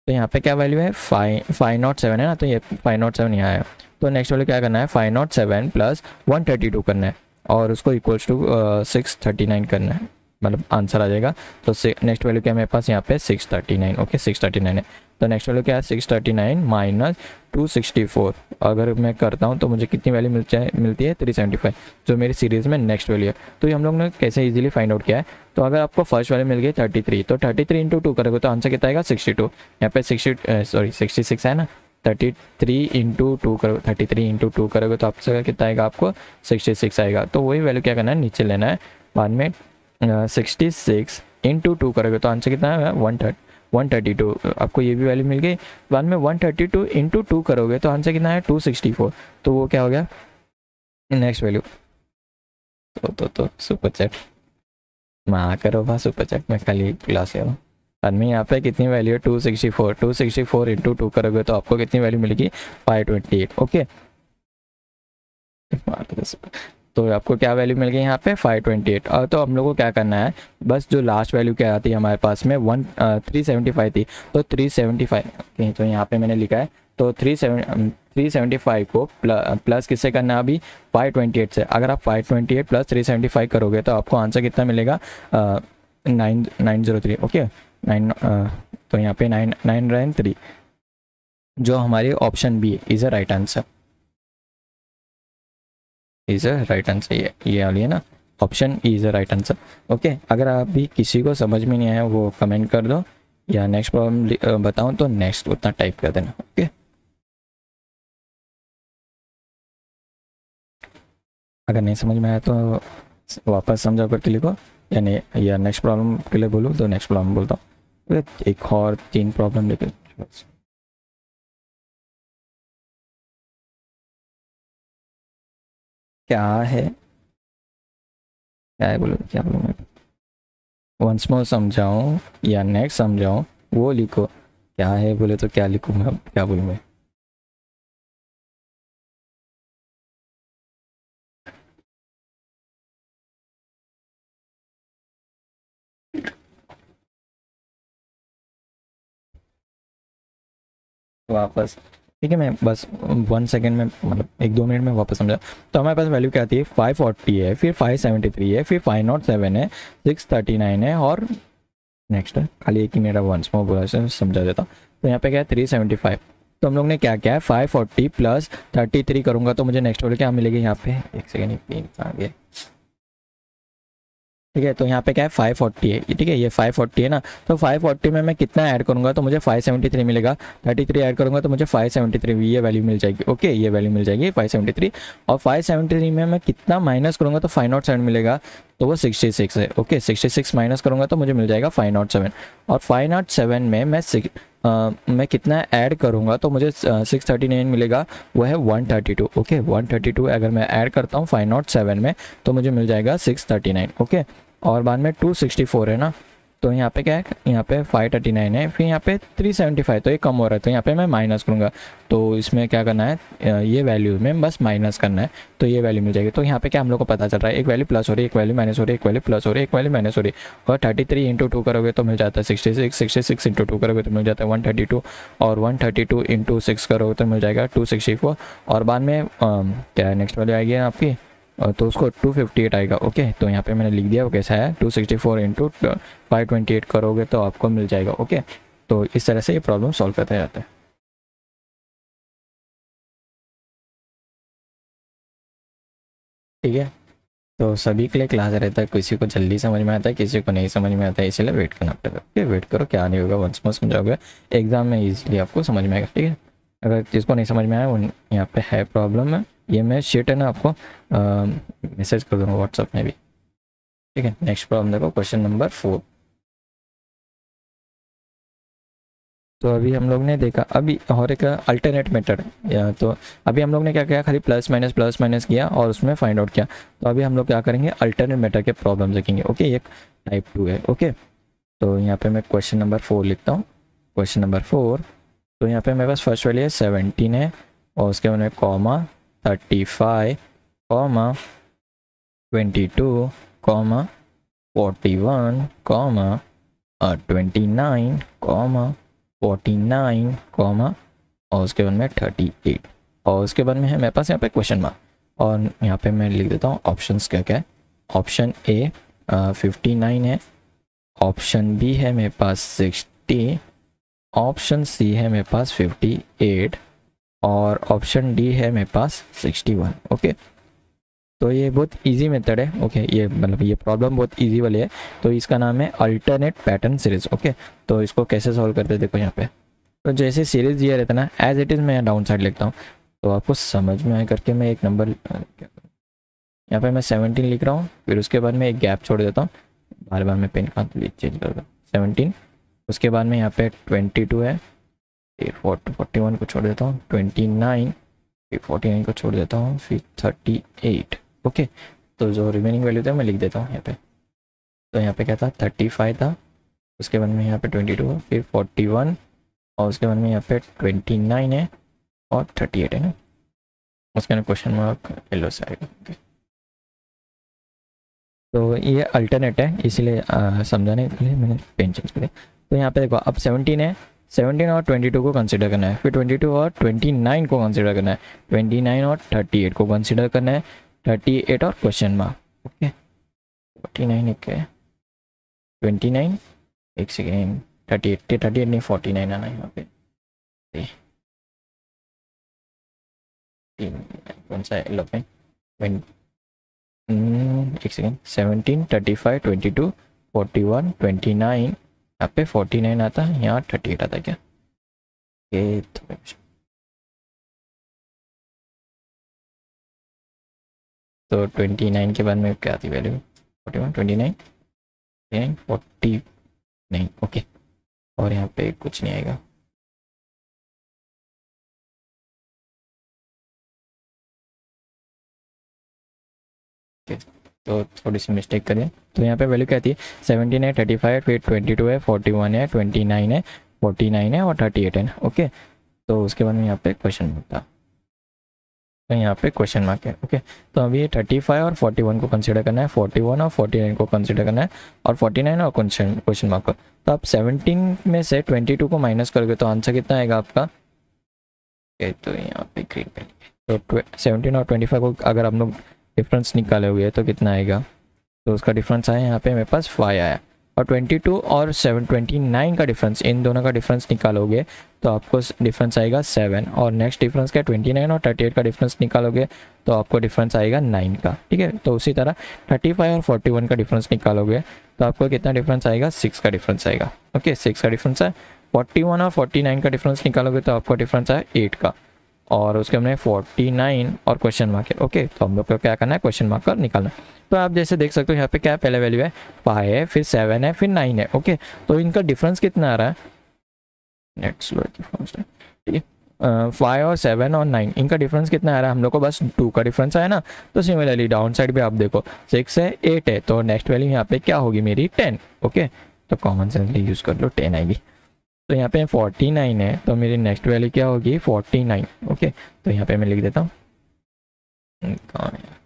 तो यहाँ पे क्या वैल्यू है 507 है ना, तो ये 507 यहाँ है। तो नेक्स्ट वैल्यू क्या करना है 507 प्लस 132 करना है और उसको इक्वल्स टू 639 करना है, मतलब आंसर आ जाएगा। तो नेक्स्ट वैल्यू क्या है मेरे पास यहाँ पे 639, ओके 639 है। तो नेक्स्ट वैल्यू क्या है 639 माइनस 264, अगर मैं करता हूँ तो मुझे कितनी वैल्यू मिलती है 375, जो मेरी सीरीज़ में नेक्स्ट वैल्यू है। तो ये हम लोग ने कैसे इजीली फाइंड आउट किया है। तो अगर आपको फर्स्ट वैल्यू मिल गई 33, तो 33 इंटू 2 करोगे तो आंसर कितना आएगा 62। यहाँ पे 66 है ना, 33 इंटू 2 करोगे, 33 इंटू 2 करोगे तो आपसे कितना आएगा आपको 66 आएगा। तो वही वैल्यू क्या करना है नीचे लेना है, बाद में 66 इंटू 2 करोगे तो आंसर कितना है 132। आपको ये भी वैल्यू मिल गई। बाद में 132 इंटू 2 करोगे तो आंसर कितना है 264। तो वो क्या हो गया नेक्स्ट वैल्यू। तो सुपर चैट मैं करो भा सुपर चैट में खाली क्लास है। बाद में यहाँ पे कितनी वैल्यू है 264 इंटू 2 करोगे तो आपको कितनी वैल्यू मिलेगी 528, ओके। तो आपको क्या वैल्यू मिल गई यहाँ पे 528। और तो हम लोग को क्या करना है, बस जो लास्ट वैल्यू क्या आती है हमारे पास में 375 थी, तो 375 ओके। तो यहाँ पे मैंने लिखा है तो 375 को प्लस किससे करना है अभी 528 से। अगर आप 528 प्लस 375 करोगे तो आपको आंसर कितना मिलेगा 903, ओके 9। तो यहाँ पे 993 जो हमारी option B is a right answer, is a right answer. ये वाली है ना option is a right answer, okay. अगर आप भी किसी को समझ में नहीं आया वो कमेंट कर दो, या नेक्स्ट प्रॉब्लम बताऊं तो नेक्स्ट उतना टाइप कर देना, ओके। अगर नहीं समझ में आया तो वापस समझा करके लिखो, या नहीं या नेक्स्ट प्रॉब्लम के लिए बोलूँ तो नेक्स्ट प्रॉब्लम बोलता हूँ। एक और 3 प्रॉब्लम लेके क्या है बोलो क्या बोलूँ मैं, वंस मोर समझाऊँ या नेक्स्ट समझाऊँ वो लिखो। क्या है बोले तो क्या लिखूँ मैं, क्या बोलूँ मैं। वापस ठीक है, मैं बस 1 सेकेंड में मतलब 1-2 मिनट में वापस समझा। तो हमारे पास वैल्यू क्या आती है 540 है, फिर 573 है, फिर 507 है, 639 है और नेक्स्ट है खाली एक ही मेरा वंस मोर बोला से समझा देता। तो यहाँ पे क्या है 375। तो हम लोग ने क्या किया है 540 प्लस 33 करूँगा तो मुझे नेक्स्ट वैल्यू क्या मिलेगी यहाँ पे, एक सेकेंड पेन आ गया, ठीक है। तो यहाँ पे क्या है 540 है, ठीक है ये 540 है ना। तो 540 में मैं कितना ऐड करूँगा तो मुझे 573 मिलेगा, 33 ऐड करूँगा तो मुझे 573 ये वैल्यू मिल जाएगी, ओके ये वैल्यू मिल जाएगी 573। और 573 में मैं कितना माइनस करूँगा तो 507 मिलेगा, तो वो 66 है, ओके 66 माइनस करूँगा तो मुझे मिल जाएगा 507। और 507 में मैं कितना ऐड करूँगा तो मुझे 639 मिलेगा, वो है 132, ओके 132 अगर मैं ऐड करता हूँ 507 में तो मुझे मिल जाएगा 639, ओके। और बाद में 264 है ना, तो यहाँ पे क्या है यहाँ पे 539 है, फिर यहाँ पे 375, तो ये कम हो रहा है तो यहाँ पे मैं माइनस करूँगा। तो इसमें क्या करना है ये वैल्यू में बस माइनस करना है तो ये वैल्यू मिल जाएगी। तो यहाँ पे क्या हम लोग को पता चल रहा है एक वैल्यू प्लस हो रही है, एक वैल्यू माइनस हो रही है, एक वैल्यू प्लस हो रही है, एक वैल्यू माइनस हो रही है। और 33 इंटू 2 करोगे तो मिल जाता है 66, 66 इंटू 2 करोगे तो मिल जाता है 132, और 132 इंटू 6 करोगे तो मिल जाएगा 264। और बाद में क्या है नेक्स्ट वैल्यू आएगी आपकी तो उसको 258 आएगा, ओके। तो यहाँ पे मैंने लिख दिया वो कैसा है 264 इंटू 528 करोगे तो आपको मिल जाएगा, ओके। तो इस तरह से ये प्रॉब्लम सॉल्व करते जाता है, ठीक है। तो सभी के लिए क्लास रहता है, किसी को जल्दी समझ में आता है, किसी को नहीं समझ में आता है, इसलिए वेट करना पड़ेगा, ओके। वेट करो क्या नहीं होगा, वंस मोर समझाओगे एग्जाम में ईजिली आपको समझ में आएगा, ठीक है। अगर जिसको नहीं समझ में आया वो यहाँ पे है प्रॉब्लम है, ये मैं शीट है ना आपको मैसेज कर दूँगा व्हाट्सअप में भी, ठीक है। नेक्स्ट प्रॉब्लम देखो क्वेश्चन नंबर 4। तो अभी हम लोग ने देखा अभी और एक अल्टरनेट मेथड, या तो अभी हम लोग ने क्या किया खाली प्लस माइनस किया और उसमें फाइंड आउट किया। तो अभी हम लोग क्या करेंगे अल्टरनेट मेथड के प्रॉब्लम देखेंगे, ओके। ये टाइप 2 है, ओके। तो यहाँ पे मैं क्वेश्चन नंबर 4 लिखता हूँ, क्वेश्चन नंबर 4। तो यहाँ पे मेरे पास फर्स्ट वाली है 17 है, और उसके बाद में comma 35 comma 22 comma 41 comma 29 comma 49 comma और उसके बाद में 38 और उसके बाद में है मेरे पास यहाँ पे क्वेश्चन मार्क और यहाँ पे मैं लिख देता हूँ ऑप्शंस क्या क्या है। ऑप्शन ए 59 है, ऑप्शन बी है मेरे पास 60, ऑप्शन सी है मेरे पास 58 और ऑप्शन डी है मेरे पास 61। ओके, तो ये बहुत इजी मेथड है। ओके, ये मतलब ये प्रॉब्लम बहुत इजी वाली है। तो इसका नाम है अल्टरनेट पैटर्न सीरीज। ओके, तो इसको कैसे सॉल्व करते हैं देखो यहाँ पे। तो जैसे सीरीज ये रहता है ना, एज इट इज़ मैं डाउन साइड लिखता हूँ तो आपको समझ में आए करके मैं एक नंबर यहाँ पे मैं 17 लिख रहा हूँ, फिर उसके बाद मैं एक गैप छोड़ देता हूँ। बार बार मैं पेन का चेंज कर दूँ। 17, उसके बाद में यहाँ पे 22 है, फिर 41 को छोड़ देता हूँ, 29, फिर 49 को छोड़ देता हूँ, फिर 38। ओके, तो जो रिमेनिंग वैल्यू था मैं लिख देता हूँ यहाँ पे। तो यहाँ पे क्या था, 35 था, उसके बाद में यहाँ पे 22 है, फिर 41 और उसके बाद में यहाँ पे 29 है और 38 है ना। उसके अंदर क्वेश्चन मार्क येलो से आएगा। ओके, तो ये अल्टरनेट है, इसीलिए समझाने के लिए मैंने पेन चेंज कर दिया। तो यहाँ पे देखो अब 17 है, 17 और 22 को कंसिडर करना है, फिर 22 और 29 को कंसिडर करना है, 29 और 38 को कंसिडर करना है, 38 और क्वेश्चन मार्क। ओके, 49 एक है, 29 एक सेकेंड, 38 नहीं 49 आना है यहाँ पे। कौन सा है लो पेन, एक सेकेंड, 17, 35, 22, 41, 29, यहाँ पे 49 आता है, यहाँ 38 आता है क्या? ये तो 29 के बाद में क्या आती वैल्यू, 41, 29, 49। ओके, और यहाँ पे कुछ नहीं आएगा। तो थोड़ी सी मिस्टेक करें, तो यहाँ पे वैल्यू क्या आती है, 17 है, 35, फिर 22 है, 41 है, 29 है, 49 है और 38 है। ओके, तो उसके बाद में यहाँ पे क्वेश्चन होता, तो यहाँ पे क्वेश्चन मार्क है। ओके, तो अभी ये 35 और 41 को कंसिडर करना है, 41 और 49 को कंसिडर करना है और 49 और क्वेश्चन मार्क को। तो आप 17 में से 22 को माइनस करोगे तो आंसर कितना आएगा आपका। ओके, तो यहाँ पे ग्रीन पेन, तो 17 और 25 को अगर आप लोग डिफरेंस निकालोगे तो कितना आएगा, तो उसका डिफरेंस आया यहाँ पे मेरे पास 5 आया। और 22 और 29 का डिफरेंस, इन दोनों का डिफरेंस निकालोगे तो आपको डिफरेंस आएगा 7। और नेक्स्ट डिफरेंस क्या, 29 और 38 का डिफरेंस निकालोगे तो आपको डिफरेंस आएगा 9 का। ठीक है, तो उसी तरह 35 और 41 का डिफरेंस निकालोगे तो आपको कितना डिफरेंस आएगा, 6 का डिफरेंस आएगा। ओके, 6 का डिफरेंस है। 41 और 49 का डिफरेंस निकालोगे तो आपको डिफरेंस है 8 का। और उसके हमने 49 और क्वेश्चन मार्क है। ओके, तो हम लोग को क्या करना है, क्वेश्चन मार्क कर निकालना है। तो आप जैसे देख सकते हो यहाँ पे क्या पहले वैल्यू है 5 है, फिर 7 है, फिर 9 है। ओके, तो इनका डिफरेंस कितना आ रहा है, नेट स्लो, ठीक है, 5 और 7 और 9 इनका डिफरेंस कितना आ रहा है, हम लोग को बस 2 का डिफरेंस आया ना। तो सिमिलरली डाउन साइड पे आप देखो 6 है, 8 है, तो नेक्स्ट वैल्यू यहाँ पे क्या होगी मेरी 10। ओके, तो कॉमन सेंस यूज़ कर लो, 10 आएगी। तो यहाँ पे 49 है, तो मेरी नेक्स्ट वैल्यू क्या होगी 49। ओके, तो यहाँ पे मैं लिख देता हूँ, कहाँ है,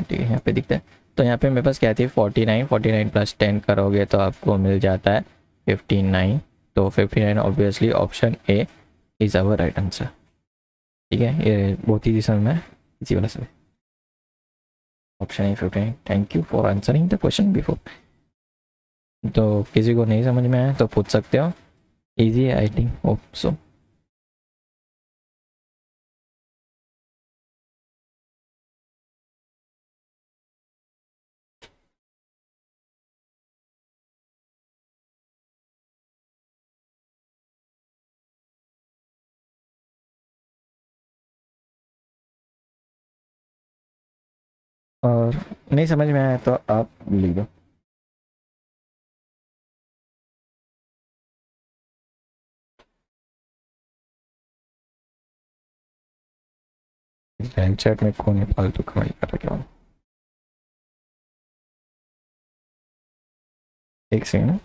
ठीक है यहाँ पे दिखता है। तो यहाँ पे मेरे पास क्या थी 49, 49 प्लस 10 करोगे तो आपको मिल जाता है 59। तो 59 obviously option A is our right answer. ठीक है, ये बहुत ही समझ में इसी वाला से option A 59। Thank you for answering the question before. तो किसी को नहीं समझ में आया तो पूछ सकते हो, इजी है आई थिंक, होप सो। और नहीं समझ में आया तो आप लिख दो। चैट में कौन है फालतू कमाई कर रहा, क्या एक सेकंड।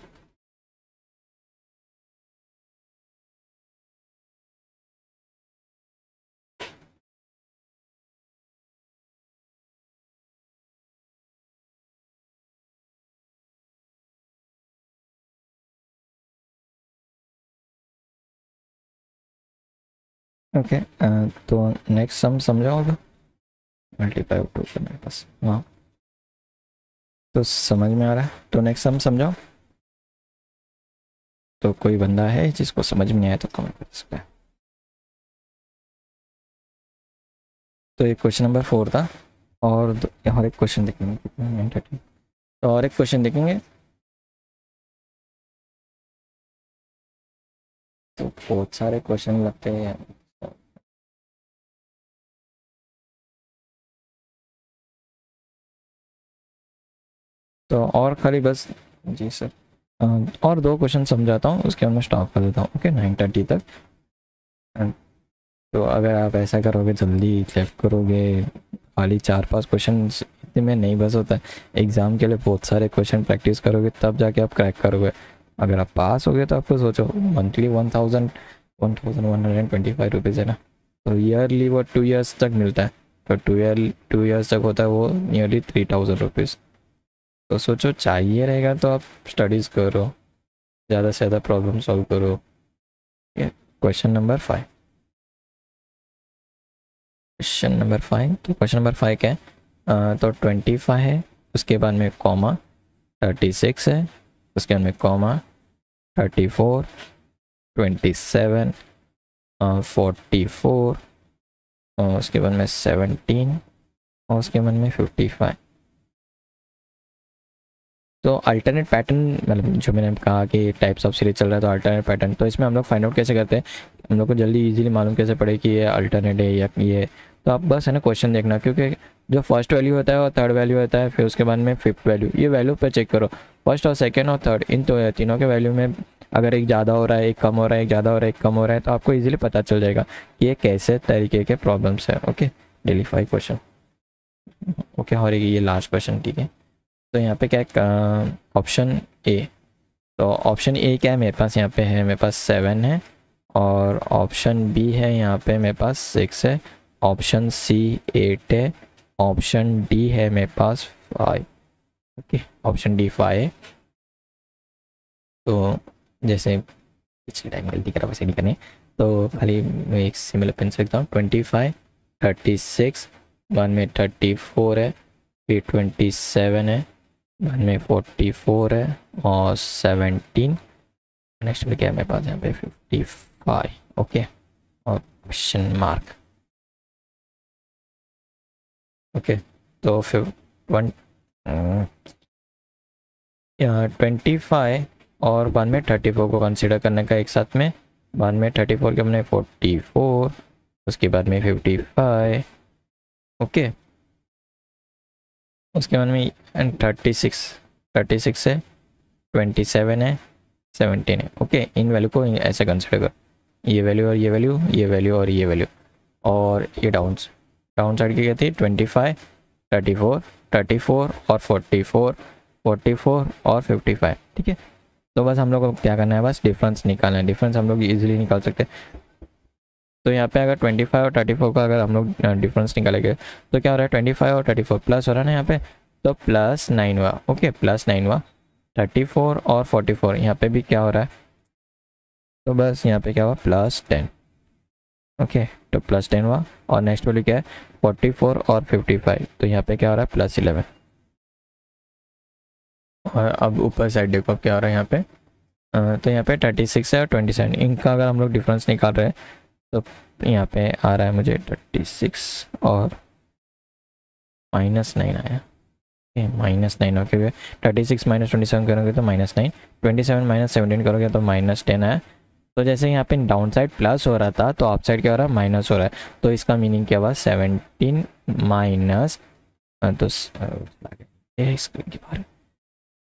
ओके तो नेक्स्ट सम समझाओ अब, मल्टीप्लाई टू करने के पास, हाँ तो समझ में आ रहा है, तो नेक्स्ट सम समझाओ। तो कोई बंदा है जिसको समझ में नहीं आया तो कमेंट कर सकता है। तो ये क्वेश्चन नंबर 4 था, और एक क्वेश्चन देखेंगे, तो और एक क्वेश्चन देखेंगे। तो बहुत सारे क्वेश्चन लगते हैं। तो और खाली बस, जी सर, और 2 क्वेश्चन समझाता हूँ, उसके बाद मैं स्टॉप कर देता हूँ, ओके 9:30 तक। तो अगर आप ऐसा करोगे, जल्दी लेफ्ट करोगे, खाली 4-5 क्वेश्चन इतने में नहीं बस होता है। एग्ज़ाम के लिए बहुत सारे क्वेश्चन प्रैक्टिस करोगे तब जाके आप क्रैक करोगे। अगर आप पास हो गए तो आपको सोचो मंथली 1125 रुपीज़ है ना, तो ईयरली वो 2 ईयर्स तक मिलता है। तो 2 ईयर्स तक होता है वो नियरली 3000 रुपीज़। तो सोचो चाहिए रहेगा तो आप स्टडीज़ करो, ज़्यादा से ज़्यादा प्रॉब्लम सॉल्व करो। क्वेश्चन नंबर 5, क्वेश्चन नंबर 5, तो क्वेश्चन नंबर 5 क्या है, तो 25 है, उसके बाद में कॉमा 36 है, उसके बाद में कॉमा 34, 27, 44, और उसके बाद में 17, और उसके बाद में 55। तो अल्टरनेट पैटर्न, मतलब जो मैंने कहा कि टाइप्स ऑफ सीरीज चल रहा है, तो अल्टरनेट पैटर्न, तो इसमें हम लोग फाइंड आउट कैसे करते हैं, हम लोग को जल्दी इजीली मालूम कैसे पड़े कि ये अल्टरनेट है या ये। तो आप बस है ना क्वेश्चन देखना, क्योंकि जो फर्स्ट वैल्यू होता है और थर्ड वैल्यू होता है, फिर उसके बाद में फिफ्थ वैल्यू, ये वैल्यू पे चेक करो। फर्स्ट और सेकेंड और थर्ड, इन तो तीनों के वैल्यू में अगर एक ज़्यादा हो रहा है, एक कम हो रहा है, एक ज़्यादा हो रहा है, एक कम हो रहा है, तो आपको ईजिली पता चल जाएगा कि ये कैसे तरीके के प्रॉब्लम्स है। ओके, डेली 5 क्वेश्चन, ओके, और ये लास्ट क्वेश्चन, ठीक है। तो यहाँ पे क्या है, ऑप्शन ए, तो ऑप्शन ए क्या है मेरे पास, यहाँ पे है मेरे पास 7 है, और ऑप्शन बी है यहाँ पे मेरे पास 6 है, ऑप्शन सी 8 है, ऑप्शन डी है मेरे पास 5। ओके, ऑप्शन डी 5 है। तो जैसे पिछले टाइम गलती करा वैसे नहीं करनी, तो खाली मैं एक सिमिलर पेन से लिखता हूँ, 25, 36, बाद में 34 है, फिर 27 है, बाद में 44 है, और 17, नेक्स्ट में क्या है मेरे पास यहाँ पे 55। ओके, और क्वेश्चन मार्क। ओके, तो फिर 25 और बाद में 34 को कंसिडर करने का एक साथ में, बाद में 34 के हमने 44, उसके बाद में 55। ओके, उसके बाद में 36 है, 27 है, 17 है। ओके, इन वैल्यू को ऐसे कंसिडर कर, ये वैल्यू और ये वैल्यू, ये वैल्यू और ये वैल्यू, और ये डाउन साइड की क्या थी, 25, 34, 34 और 44, 44 और 55। ठीक है, तो बस हम लोग को क्या करना है, बस डिफरेंस निकालना है। डिफरेंस हम लोग इजीली निकाल सकते हैं। तो यहाँ पे अगर 25 और 34 का अगर हम लोग डिफरेंस निकालेंगे तो क्या हो रहा है, 25 और 34 प्लस हो रहा है ना यहाँ पे, तो +9 हुआ। ओके, +9 हुआ। 34 और 44 यहाँ पे भी क्या हो रहा है, तो बस यहाँ पे क्या हुआ, +10। ओके, तो +10 हुआ, और नेक्स्ट वैल्यू क्या है, 44 और 55, तो यहाँ पे क्या हो रहा है, +11। और अब ऊपर साइड देखो अब क्या हो रहा है यहाँ पे, तो यहाँ पे 36 है और 27, इनका अगर हम लोग डिफरेंस निकाल रहे हैं तो यहाँ पे आ रहा है मुझे 36 और -9 आया। -9 ओके, 36 - 27 करोगे तो -9, 27 - 17 करोगे तो -10 आया। तो जैसे यहाँ पे डाउन साइड प्लस हो रहा था तो अप साइड क्या हो रहा है, माइनस हो रहा है। तो इसका मीनिंग क्या हुआ, 17 माइनस,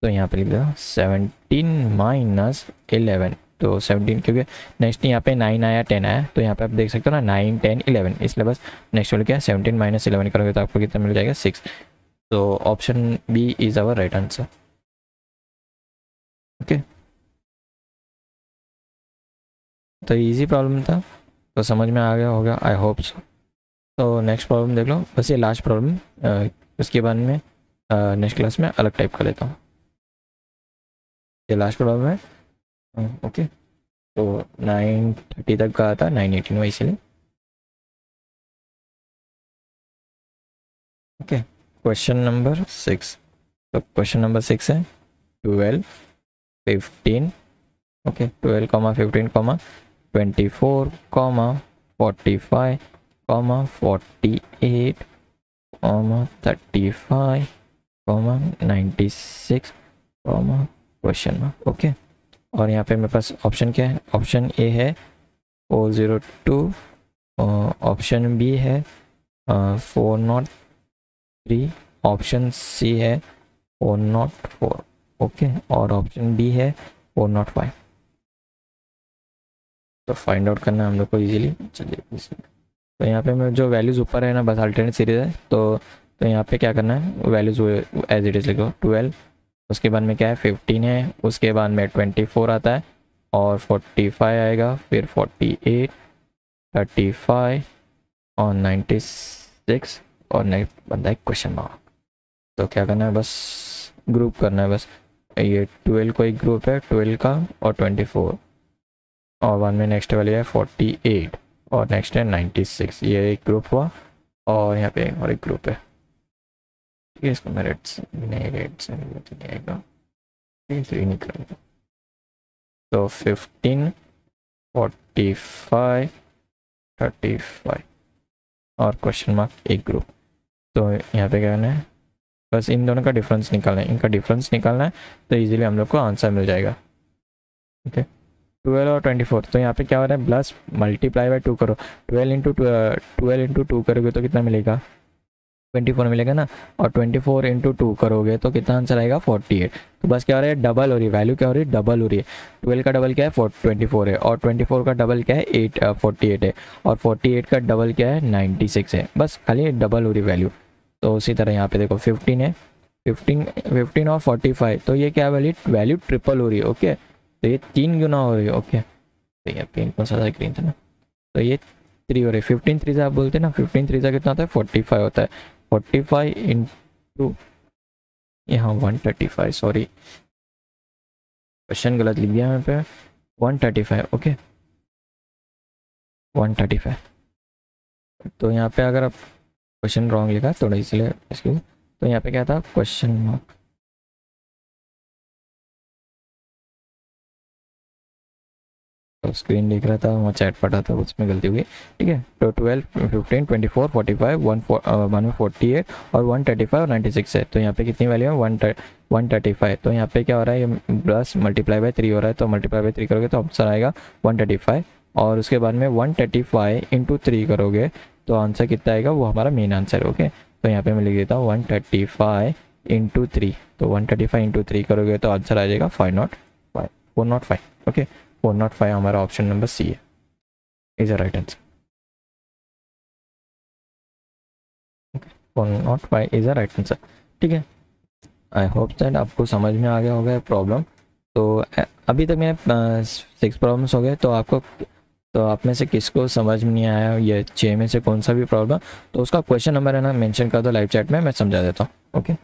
तो यहाँ पे लिख दो 17 - 11, तो 17, क्योंकि नेक्स्ट यहाँ पे 9 आया, 10 आया, तो यहाँ पे आप देख सकते हो ना 9, 10, 11, इसलिए बस नेक्स्ट वाले क्या है, 17 - 11 करोगे तो आपको कितना मिल जाएगा, 6। तो option B is our right answer. Okay, तो इजी प्रॉब्लम था, तो समझ में आ गया होगा, आई होप सो। तो नेक्स्ट प्रॉब्लम देख लो, बस ये लास्ट प्रॉब्लम, उसके बाद में नेक्स्ट क्लास में अलग टाइप का लेता हूँ। ये लास्ट प्रॉब्लम है। ओके, तो 9:30 तक का आता, 9:18 हुआ इसलिए। Okay, question number 6। तो क्वेश्चन नंबर 6 है 12, 15, ओके 12, 15, 24, 45, 48, 35, 96, क्वेश्चन मार्क। ओके, और यहाँ पे मेरे पास ऑप्शन क्या है? ऑप्शन ए है 402, ऑप्शन बी है 403, ऑप्शन सी है 404, ओके, और ऑप्शन डी है 405। तो फाइंड आउट करना है हम लोग को इजीली। चलिए, तो यहाँ पे मैं जो वैल्यूज़ ऊपर है ना, बस अल्टरनेट सीरीज है। तो यहाँ पे क्या करना है, वैल्यूज़ एज इट इज़ लिखो। 12, उसके बाद में क्या है 15 है, उसके बाद में 24 आता है, और 45 आएगा, फिर 48, 35 और 96, और नेक्स्ट बनता है क्वेश्चन मार्क। तो क्या करना है, बस ग्रुप करना है। बस ये 12 को एक ग्रुप है 12 का, और 24, और बाद में नेक्स्ट वाली है 48, और नेक्स्ट है 96, ये एक ग्रुप हुआ। और यहाँ पे और एक ग्रुप है, ठीक है। इसको मैं रेड से नहीं आएगा, 3 निकलेगा। तो 15, 45, 35 और क्वेश्चन मार्क एक ग्रुप। तो यहाँ पे क्या करना है, बस इन दोनों का डिफरेंस निकालना है, इनका डिफरेंस निकालना है, तो इजीली हम लोग को आंसर मिल जाएगा। ठीक है, 12 और 24। तो यहाँ पे क्या हो रहा है, प्लस मल्टीप्लाई बाय 2 करो। 12 इंटू 2 करोगे तो कितना मिलेगा, 24 मिलेगा ना। और 24 इंटू 2 करोगे तो कितना आंसर आएगा, 48। तो बस क्या हो रहा है, डबल हो रही है, वैल्यू क्या हो रही है, डबल हो रही है। 12 का डबल क्या है, 24 है, और 24 का डबल क्या है, 48 है, और 48 का डबल क्या है, 96 है। बस खाली डबल हो रही वैल्यू। तो उसी तरह यहाँ पे देखो 15 है, 15 और 45, तो ये क्या वैल्यू ट्रिपल हो रही है। ओके, तो ये 3 गुना हो रही है। ओके, तो ये पेन कौन सा ग्रीन था ना, तो ये 3 हो रही है। 15 3 से आप बोलते हैं ना, 15 3 से कितना होता है, 45 होता है। 45 इंटू यहाँ 135, सॉरी क्वेश्चन गलत लिख दिया यहाँ पे, 135। ओके, 135। तो यहाँ पे अगर आप क्वेश्चन रॉन्ग लिखा थोड़ा, इसलिए इसके, तो यहाँ पे क्या था, क्वेश्चन मार्क। तो स्क्रीन दिख रहा था, वहाँ चैट पढ़ा था, उसमें गलती हुई। ठीक है, तो 12, 15, 24, 45, 148 और 135 और 96 है। तो यहाँ पे कितनी वैल्यू है, 135। तो यहाँ पे क्या हो रहा है, ये प्लस मल्टीप्लाई बाय 3 हो रहा है, तो मल्टीप्लाई बाय 3 करोगे तो आंसर आएगा 135। और उसके बाद में 135 इंटू 3 करोगे तो आंसर कितना आएगा, वो हमारा मेन आंसर है। ओके, तो यहाँ पे मैं लिख देता हूँ 135 इंटू 3। तो 135 इंटू 3 करोगे तो आंसर आ जाएगा 405। ओके, 405 हमारा ऑप्शन नंबर सी है, is a right answer. 405 is a right answer. ठीक है, आई होप दैट आपको समझ में आ गया होगा प्रॉब्लम। तो अभी तक मेरे 6 प्रॉब्लम्स हो गए। तो आपको, तो आप में से किसको समझ में नहीं आया ये 6 में से कौन सा भी प्रॉब्लम, तो उसका क्वेश्चन नंबर है ना मेंशन कर दो लाइव चैट में, मैं समझा देता हूँ। ओके,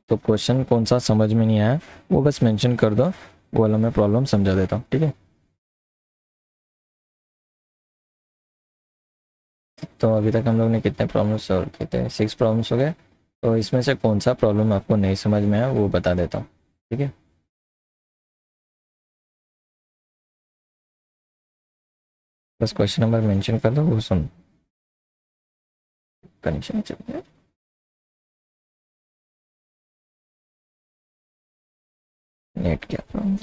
तो क्वेश्चन कौन सा समझ में नहीं आया वो बस मेंशन कर दो, वो वाला मैं प्रॉब्लम समझा देता हूँ। ठीक है, तो अभी तक हम लोग ने कितने प्रॉब्लम सॉल्व किए थे, 6 प्रॉब्लम्स हो गए। तो इसमें से कौन सा प्रॉब्लम आपको नहीं समझ में आया वो बता देता हूँ। ठीक है, बस क्वेश्चन नंबर मेंशन कर दो, वो सुन कनेक्शन चल गया। नेट क्या प्रॉब्लम।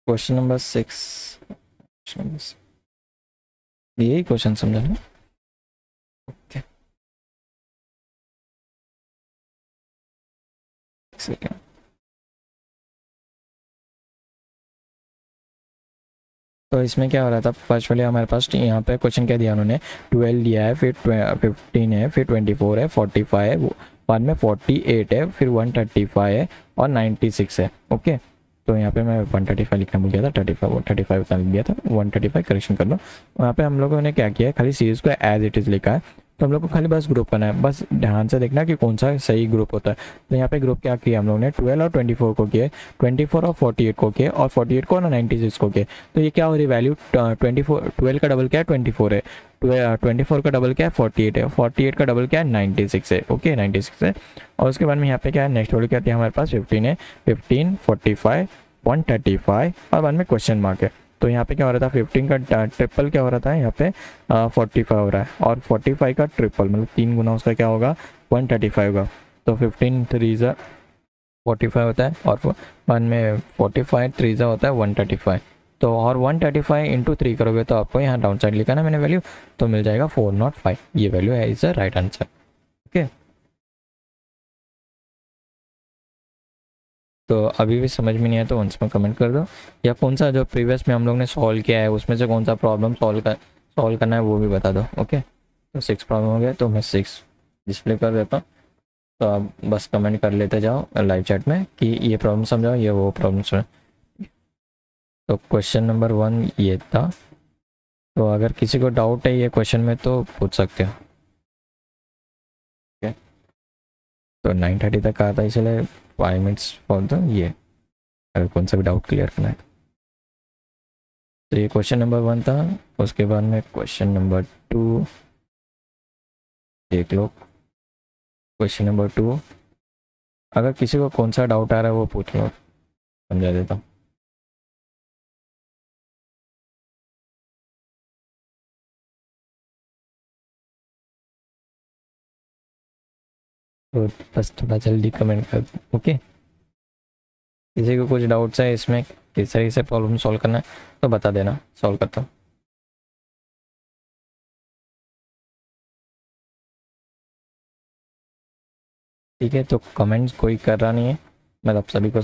क्वेश्चन नंबर 6, यही क्वेश्चन समझा ना। Okay, second. तो इसमें क्या हो रहा था, फर्स्ट वाले हमारे पास यहाँ पे क्वेश्चन क्या दिया उन्होंने, 12 दिया है, फिर 15 है, फिर 24 है, 45 है, बाद में 48 है, फिर 135 है और 96 है। ओके, तो यहाँ पे मैं 135 लिखना भूल गया था, 35 उतना लिख दिया था, 135 करेक्शन कर लो। वहाँ पे हम लोगों ने क्या किया है, खाली सीरीज़ को एज इट इज़ लिखा है। तो हम लोग को खाली बस ग्रुप करना है, बस ध्यान से देखना कि कौन सा सही ग्रुप होता है। तो यहाँ पे ग्रुप क्या किया हम लोग ने, 12 और 24 को किया, 24 और 48 को किया, और 48 को और 96 को किया। तो ये क्या हो रही वैल्यू, 12 का डबल क्या है 24 है, 24 का डबल क्या है 48 है, 48 का डबल क्या है 96 है। ओके 96 है। और उसके बाद में यहाँ पे क्या है, नेक्स्ट वाली क्या है हमारे पास 15 है, 15, 45, 135 और बाद में क्वेश्चन मार्क है। तो यहाँ पे क्या हो रहा था, 15 का ट्रिपल क्या हो रहा था यहाँ पे 45 हो रहा है, और 45 का ट्रिपल मतलब 3 गुना उसका क्या होगा 135 होगा। तो 15 3 45 होता है, और बाद में 45 3 होता है 135। तो और 135 इंटू 3 करोगे तो आपको यहाँ डाउन साइड लिखा ना मैंने वैल्यू, तो मिल जाएगा 405। ये वैल्यू है is the right answer. Okay, तो अभी भी समझ में नहीं आया तो वंस में कमेंट कर दो, या कौन सा जो प्रीवियस में हम लोग ने सॉल्व किया है उसमें से कौन सा प्रॉब्लम सॉल्व करना है वो भी बता दो। ओके, तो 6 प्रॉब्लम हो गया, तो मैं 6 डिस्प्ले कर देता हूँ। तो आप बस कमेंट कर लेते जाओ लाइव चैट में कि ये प्रॉब्लम समझाओ, ये वो प्रॉब्लम सुनो। तो क्वेश्चन नंबर 1 ये था। तो अगर किसी को डाउट है ये क्वेश्चन में तो पूछ सकते हो। ओके, तो 9:30 तक आता है, इसलिए 5 मिनट्स फॉर द ये, अगर कौन सा भी डाउट क्लियर करना है। तो ये क्वेश्चन नंबर 1 था। उसके बाद में क्वेश्चन नंबर 2 देख लो। क्वेश्चन नंबर 2 अगर किसी को कौन सा डाउट आ रहा है वो पूछ लो, समझा देता हूँ। तो बस थोड़ा जल्दी कमेंट कर दो। ओके, किसी को कुछ डाउट्स है इसमें किस तरीके से प्रॉब्लम सॉल्व करना है तो बता देना, सॉल्व करता हूँ। ठीक है, तो कमेंट्स कोई कर रहा नहीं है, मतलब सभी को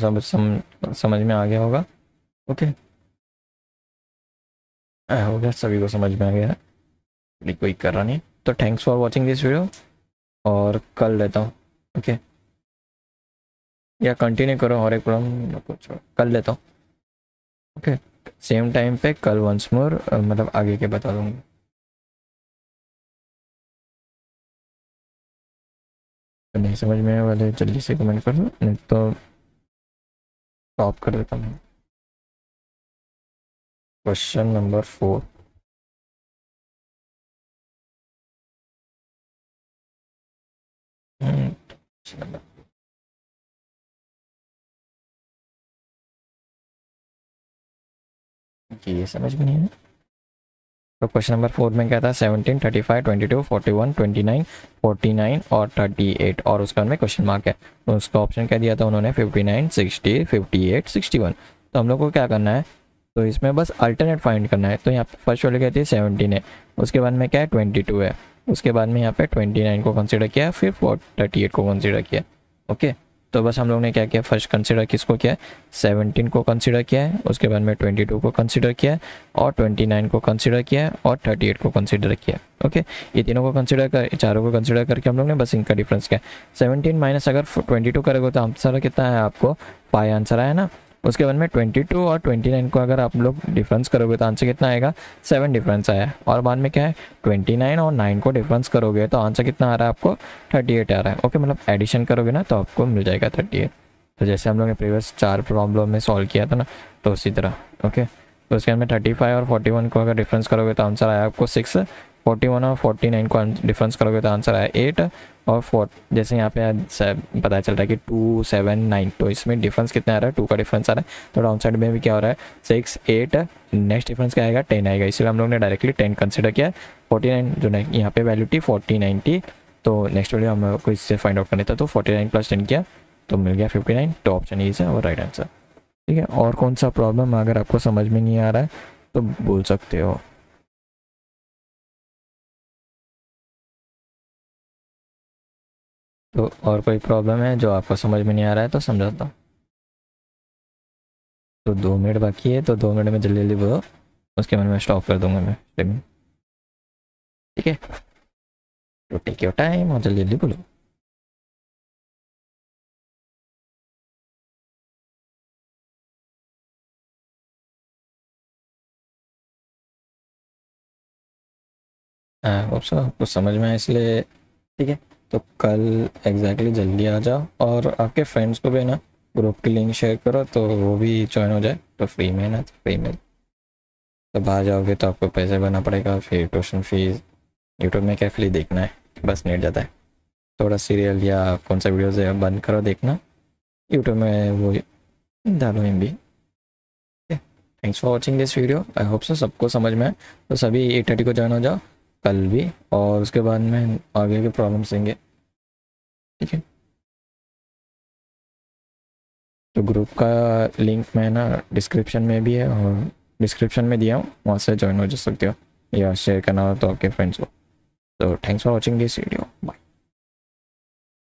समझ में आ गया होगा। ओके, हो गया, सभी को समझ में आ गया है, अभी कोई कर रहा नहीं है। तो thanks for watching this video, और कल लेता हूँ। ओके, या कंटिन्यू करो और एक प्रॉब्लम कुछ कर लेता हूँ। ओके, सेम टाइम पे कल वंस मोर मतलब आगे के बता दूँगी। तो नहीं समझ में आने वाले जल्दी से कमेंट कर दो, नहीं तो स्टॉप कर देता हूँ। क्वेश्चन नंबर 4 ये समझ में नहीं है। तो क्वेश्चन नंबर 4 में क्या था, 17, 35, 22, 41, 29, 49 और 38, और उसके बाद में क्वेश्चन मार्क है। तो उसका ऑप्शन क्या दिया था उन्होंने, 59, 60, 58, 61। तो हम लोग को क्या करना है, तो इसमें बस अल्टरनेट फाइंड करना है। तो यहाँ पे फर्स्ट वाले कहती है 17 है, उसके बाद में क्या है 22 है, उसके बाद में यहाँ पे 29 को कंसिडर किया, फिर 38 को कंसिडर किया। ओके, तो बस हम लोग ने क्या किया, फर्स्ट कंसिडर किसको किया है, 17 को कंसिडर किया है, उसके बाद में 22 को कंसिडर किया है, और 29 को कंसिडर किया है, और 38 को कंसिडर किया। ओके, ये तीनों को कंसिडर कर, चारों को कंसिडर करके हम लोग ने बस इनका डिफरेंस किया। 17 माइनस अगर 22 करोगे तो आंसर कितना है आपको 5 आंसर आया ना। उसके बाद में 22 और 29 को अगर आप लोग डिफरेंस करोगे तो आंसर कितना आएगा, 7 डिफरेंस आया। और बाद में क्या है 29 और 9 को डिफरेंस करोगे तो आंसर कितना आ रहा है आपको 38 आ रहा है। ओके, मतलब एडिशन करोगे ना तो आपको मिल जाएगा 38। तो जैसे हम लोग ने प्रीवियस 4 प्रॉब्लम में सॉल्व किया था ना, तो उसी तरह। ओके, तो उसके अंदर 35 और 41 को अगर डिफरेंस करोगे तो आंसर आया आपको 6, 41 और 49 को डिफरेंस करोगे तो आंसर आया 8, और 4 जैसे यहाँ पे पता चल रहा है कि 2, 7, 9, तो इसमें डिफरेंस कितना आ रहा है, 2 का डिफरेंस आ रहा है। तो डाउन साइड में भी क्या हो रहा है 6, 8, नेक्स्ट डिफरेंस क्या आएगा 10 आएगा, इसलिए हम लोग ने डायरेक्टली 10 कंसिडर किया। 49 जो यहाँ पे वैल्यू थी 49 थी, तो नेक्स्ट वैल्यू हम को इससे फाइंड आउट करना था, तो 49 प्लस 10 किया तो मिल गया 59। तो ऑप्शन ई है और राइट आंसर। ठीक है, और कौन सा प्रॉब्लम अगर आपको समझ में नहीं आ रहा है तो बोल सकते हो। तो और कोई प्रॉब्लम है जो आपको समझ में नहीं आ रहा है तो समझाता हूँ। तो 2 मिनट बाकी है, तो 2 मिनट में जल्दी जल्दी बोलो, उसके बाद में स्टॉप कर दूंगा मैं। ठीक है, तो टेक योर टाइम और जल्दी जल्दी बोलो। कुछ समझ में आया इसलिए ठीक है। तो कल एग्जैक्टली जल्दी आ जाओ और आपके फ्रेंड्स को भी ना ग्रुप की लिंक शेयर करो तो वो भी ज्वाइन हो जाए। तो फ्री में ना, तो फ्री में तो बाहर जाओगे तो आपको पैसे भरना पड़ेगा, फिर ट्यूशन फीस। यूट्यूब में क्या खाली देखना है, बस नेट जाता है। थोड़ा सीरियल या कौन सा वीडियोज़ है बंद करो देखना, यूट्यूब में वो डालो M B. Thanks for watching this video, I hope so सबको समझ में आए। तो सभी 8:30 को ज्वाइन हो जाओ कल भी, और उसके बाद में आगे के प्रॉब्लम्स देंगे, ठीक है। तो ग्रुप का लिंक मैं ना डिस्क्रिप्शन में भी है, और डिस्क्रिप्शन में दिया हूँ, वहाँ से ज्वाइन हो जा सकते हो, या शेयर करना हो तो आपके फ्रेंड्स को। तो thanks for watching this video, bye.